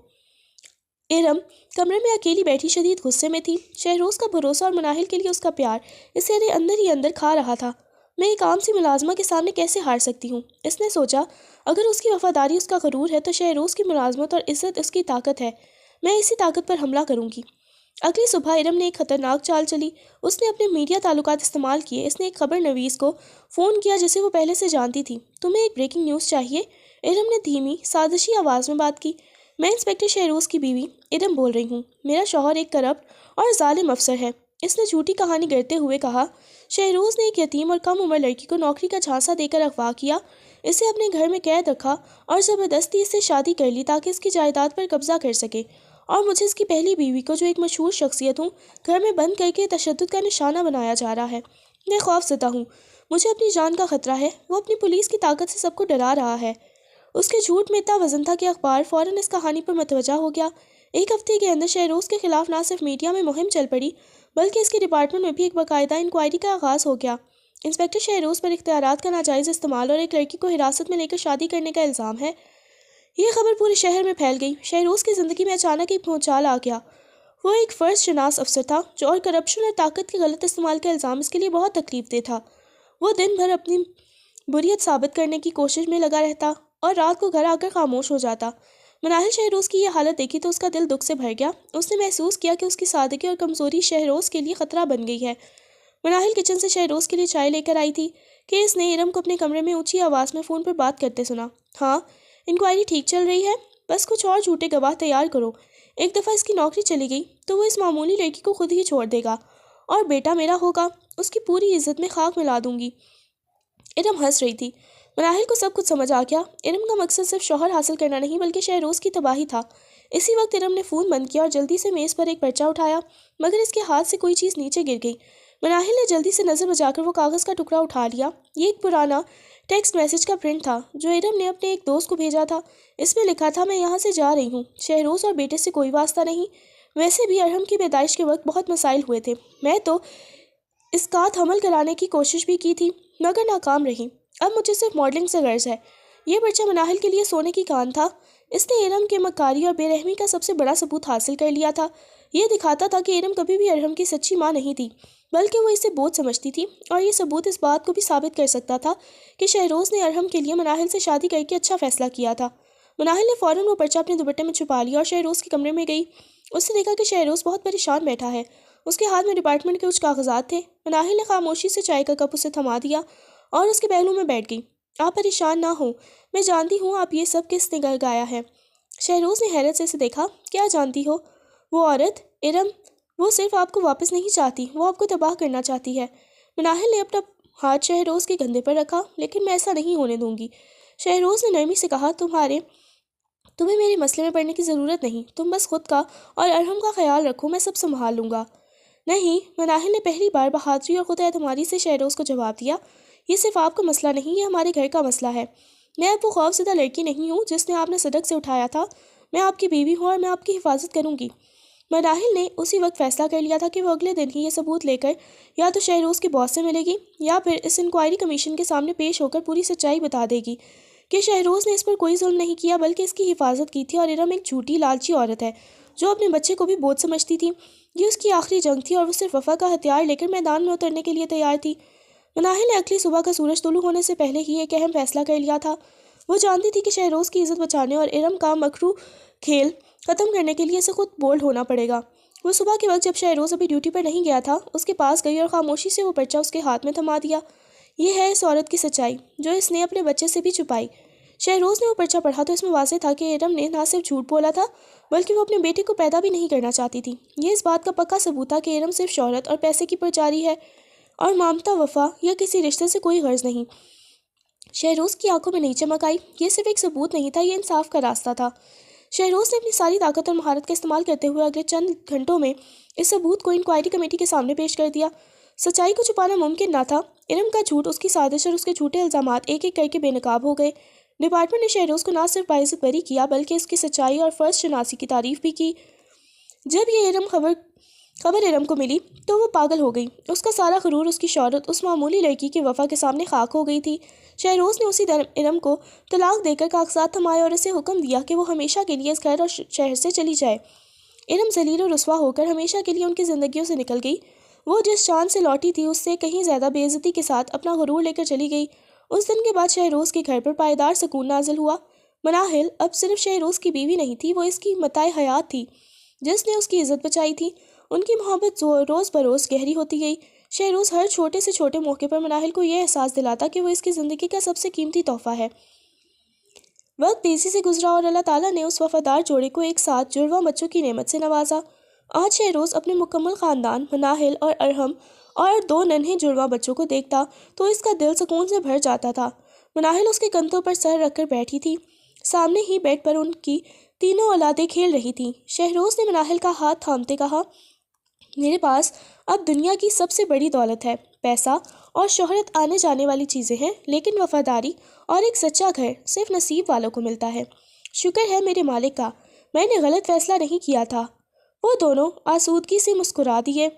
ارم کمرے میں اکیلی بیٹھی شدید غصے میں تھی۔ شہروز کا بھروسہ اور مناہل کے لیے اس کا پیار اسے اندر ہی اندر کھا رہا تھا۔ میں ایک عام سی ملازمہ کے سامنے کیسے ہار سکتی ہوں؟ اس نے سوچا، اگر اس کی وفاداری اس کا غرور ہے تو شہروز کی ملازمت اور عزت اس کی طاقت ہے۔ میں اسی طاقت پر حملہ کروں گی۔ اگلی صبح ارم نے ایک خطرناک چال چلی۔ اس نے اپنے میڈیا تعلقات استعمال کیے۔ اس نے ایک خبر نویس کو فون کیا جسے وہ پہلے سے جانتی تھی۔ تمہیں ایک بریکنگ نیوز چاہیے؟ ارم نے دھیمی سازشی آواز میں بات کی۔ میں انسپکٹر شہروز کی بیوی ارم بول رہی ہوں۔ میرا شوہر ایک کرپٹ اور ظالم افسر ہے، اس نے جھوٹی کہانی گڑھتے ہوئے کہا۔ شہروز نے ایک یتیم اور کم عمر لڑکی کو نوکری کا جھانسا دے کر اغوا کیا، اسے اپنے گھر میں قید رکھا اور زبردستی اس سے شادی کر لی تاکہ اس کی جائیداد پر قبضہ کر سکے، اور مجھے اس کی پہلی بیوی کو جو ایک مشہور شخصیت ہوں گھر میں بند کر کے تشدد کا نشانہ بنایا جا رہا ہے۔ میں خوف زدہ ہوں، مجھے اپنی جان کا خطرہ ہے۔ وہ اپنی پولیس کی طاقت سے سب کو ڈرا رہا ہے۔ اس کے جھوٹ میں اتنا وزن تھا کہ اخبار فوراً اس کہانی پر متوجہ ہو گیا۔ ایک ہفتے کے اندر شہروز کے خلاف نہ صرف میڈیا میں مہم چل پڑی بلکہ اس کے ڈپارٹمنٹ میں بھی ایک باقاعدہ انکوائری کا آغاز ہو گیا۔ انسپکٹر شہروز پر اختیارات کا ناجائز استعمال اور ایک لڑکی کو حراست میں لے کر شادی کرنے کا الزام ہے۔ یہ خبر پورے شہر میں پھیل گئی۔ شہروز کی زندگی میں اچانک ایک بھونچال آ گیا۔ وہ ایک فرض شناس افسر تھا جو اور کرپشن اور طاقت کے غلط استعمال کا الزام اس کے لیے بہت تکلیف دہ تھا۔ وہ دن بھر اپنی بریت ثابت کرنے کی کوشش میں لگا رہتا اور رات کو گھر آ کر خاموش ہو جاتا۔ مناہل شہروز کی یہ حالت دیکھی تو اس کا دل دکھ سے بھر گیا۔ اس نے محسوس کیا کہ اس کی سادگی اور کمزوری شہروز کے لیے خطرہ بن گئی ہے۔ مناہل کچن سے شہروز کے لیے چائے لے کر آئی تھی کہ اس نے ارم کو اپنے کمرے میں اونچی آواز میں فون پر بات کرتے سنا۔ ہاں، انکوائری ٹھیک چل رہی ہے، بس کچھ اور جھوٹے گواہ تیار کرو۔ ایک دفعہ اس کی نوکری چلی گئی تو وہ اس معمولی لڑکی کو خود ہی چھوڑ دے گا، اور بیٹا میرا ہوگا، اس کی پوری عزت میں خاک ملا دوں گی۔ ارم ہنس رہی تھی۔ مناہل کو سب کچھ سمجھ آ گیا۔ ارم کا مقصد صرف شوہر حاصل کرنا نہیں بلکہ شہروز کی تباہی تھا۔ اسی وقت ارم نے فون بند کیا اور جلدی سے میز پر ایک پرچہ اٹھایا، مگر اس کے ہاتھ سے کوئی چیز نیچے گر گئی۔ مناہل نے جلدی سے نظر بچا کر وہ کاغذ کا ٹکڑا اٹھا لیا۔ یہ ایک پرانا ٹیکسٹ میسج کا پرنٹ تھا جو ارم نے اپنے ایک دوست کو بھیجا تھا۔ اس میں لکھا تھا، میں یہاں سے جا رہی ہوں، شہروز اور بیٹے سے کوئی واسطہ نہیں۔ ویسے بھی ارحم کی پیدائش کے وقت بہت مسائل ہوئے تھے، میں تو اسقاط حمل کرانے کی کوشش بھی کی تھی مگر ناکام رہی۔ اب مجھے صرف ماڈلنگ سے غرض ہے۔ یہ پرچہ مناہل کے لیے سونے کی کان تھا۔ اس نے ارم کے مکاری اور بے رحمی کا سب سے بڑا ثبوت حاصل کر لیا تھا۔ یہ دکھاتا تھا کہ ارم کبھی بھی ارحم کی سچی ماں نہیں تھی، بلکہ وہ اسے بوجھ سمجھتی تھی، اور یہ ثبوت اس بات کو بھی ثابت کر سکتا تھا کہ شہروز نے ارحم کے لیے مناہل سے شادی کر کے اچھا فیصلہ کیا تھا۔ مناہل نے فوراً وہ پرچہ اپنے دوپٹے میں چھپا لیا اور شہروز کے کمرے میں گئی۔ اس نے دیکھا کہ شہروز بہت پریشان بیٹھا ہے۔ اس کے ہاتھ میں ڈپارٹمنٹ کے کچھ کاغذات تھے۔ مناہل نے خاموشی سے چائے کا کپ اسے تھما دیا اور اس کے پہلو میں بیٹھ گئی۔ آپ پریشان نہ ہوں، میں جانتی ہوں آپ یہ سب کس نے گایا ہے۔ شہروز نے حیرت سے اسے دیکھا۔ کیا جانتی ہو؟ وہ عورت ارم، وہ صرف آپ کو واپس نہیں چاہتی، وہ آپ کو تباہ کرنا چاہتی ہے۔ مناہل نے اپنا ہاتھ شہروز کے کندھے پر رکھا۔ لیکن میں ایسا نہیں ہونے دوں گی، شہروز نے نرمی سے کہا۔ تمہیں میرے مسئلے میں پڑنے کی ضرورت نہیں، تم بس خود کا اور ارحم کا خیال رکھو، میں سب سنبھال لوں گا۔ نہیں، مناہل نے پہلی بار بہادری اور خود اعتمادی سے شہروز کو جواب دیا۔ یہ صرف آپ کا مسئلہ نہیں، یہ ہمارے گھر کا مسئلہ ہے۔ میں اب وہ خوفزدہ لڑکی نہیں ہوں جس نے آپ نے سڑک سے اٹھایا تھا۔ میں آپ کی بیوی ہوں اور میں آپ کی حفاظت کروں گی۔ مناہل نے اسی وقت فیصلہ کر لیا تھا کہ وہ اگلے دن ہی یہ ثبوت لے کر یا تو شہروز کے باس سے ملے گی یا پھر اس انکوائری کمیشن کے سامنے پیش ہو کر پوری سچائی بتا دے گی کہ شہروز نے اس پر کوئی ظلم نہیں کیا بلکہ اس کی حفاظت کی تھی، اور ارم ایک جھوٹی لالچی عورت ہے جو اپنے بچے کو بھی بوجھ سمجھتی تھی۔ یہ اس کی آخری جنگ تھی اور وہ صرف وفا کا ہتھیار لے کر میدان میں اترنے کے لیے تیار تھی۔ مناہل نے اگلی صبح کا سورج طلوع ہونے سے پہلے ہی ایک اہم فیصلہ کر لیا تھا۔ وہ جانتی تھی کہ شہروز کی عزت بچانے اور ارم کا مکرو کھیل ختم کرنے کے لیے اسے خود بولڈ ہونا پڑے گا۔ وہ صبح کے وقت جب شہروز ابھی ڈیوٹی پر نہیں گیا تھا اس کے پاس گئی اور خاموشی سے وہ پرچہ اس کے ہاتھ میں تھما دیا۔ یہ ہے اس عورت کی سچائی جو اس نے اپنے بچے سے بھی چھپائی۔ شہروز نے وہ پرچہ پڑھا تو اس میں واضح تھا کہ ارم نے نہ صرف جھوٹ بولا تھا بلکہ وہ اپنے بیٹے کو پیدا بھی نہیں کرنا چاہتی تھی۔ یہ اس بات کا پکا ثبوت تھا کہ ارم صرف شہرت اور پیسے کی پرچاری ہے اور مامتا وفا یا کسی رشتے سے کوئی غرض نہیں۔ شہروز کی آنکھوں میں نئی چمک آئی۔ یہ صرف ایک ثبوت نہیں تھا، یہ انصاف کا راستہ تھا۔ شہروز نے اپنی ساری طاقت اور مہارت کا استعمال کرتے ہوئے اگلے چند گھنٹوں میں اس ثبوت کو انکوائری کمیٹی کے سامنے پیش کر دیا۔ سچائی کو چھپانا ممکن نہ تھا۔ ارم کا جھوٹ، اس کی سازش اور اس کے جھوٹے الزامات ایک ایک کر کے بے نقاب ہو گئے۔ ڈپارٹمنٹ نے شہروز کو نہ صرف باعزت بری کیا بلکہ اس کی سچائی اور فرض شناسی کی تعریف بھی کی۔ جب یہ خبر ارم کو ملی تو وہ پاگل ہو گئی۔ اس کا سارا غرور، اس کی شہرت، اس معمولی لڑکی کی وفا کے سامنے خاک ہو گئی تھی۔ شہروز نے اسی دن ارم کو طلاق دے کر کاغذات تھمائے اور اسے حکم دیا کہ وہ ہمیشہ کے لیے اس گھر اور شہر سے چلی جائے۔ ارم ذلیل و رسوا ہو کر ہمیشہ کے لیے ان کی زندگیوں سے نکل گئی۔ وہ جس شان سے لوٹی تھی اس سے کہیں زیادہ بے عزتی کے ساتھ اپنا غرور لے کر چلی گئی۔ اس دن کے بعد شہروز کے گھر پر پائیدار سکون نازل ہوا۔ مناہل اب صرف شہروز کی بیوی نہیں تھی، وہ اس کی متاع حیات تھی جس نے اس کی عزت بچائی تھی۔ ان کی محبت روز بروز گہری ہوتی گئی۔ شہروز ہر چھوٹے سے چھوٹے موقع پر مناہل کو یہ احساس دلاتا کہ وہ اس کی زندگی کا سب سے قیمتی تحفہ ہے۔ وقت تیزی سے گزرا اور اللہ تعالیٰ نے اس وفادار جوڑے کو ایک ساتھ جڑواں بچوں کی نعمت سے نوازا۔ آج شہروز اپنے مکمل خاندان مناہل اور ارحم اور 2 ننھے جڑواں بچوں کو دیکھتا تو اس کا دل سکون سے بھر جاتا تھا۔ مناہل اس کے کندھوں پر سر رکھ کر بیٹھی تھی۔ سامنے ہی بیڈ پر ان کی تینوں اولادیں کھیل رہی تھیں۔ شہروز نے مناہل کا ہاتھ تھامتے کہا، میرے پاس اب دنیا کی سب سے بڑی دولت ہے، پیسہ اور شہرت آنے جانے والی چیزیں ہیں، لیکن وفاداری اور ایک سچا گھر صرف نصیب والوں کو ملتا ہے۔ شکر ہے میرے مالک کا، میں نے غلط فیصلہ نہیں کیا تھا۔ وہ دونوں آسودگی سے مسکرا دیے۔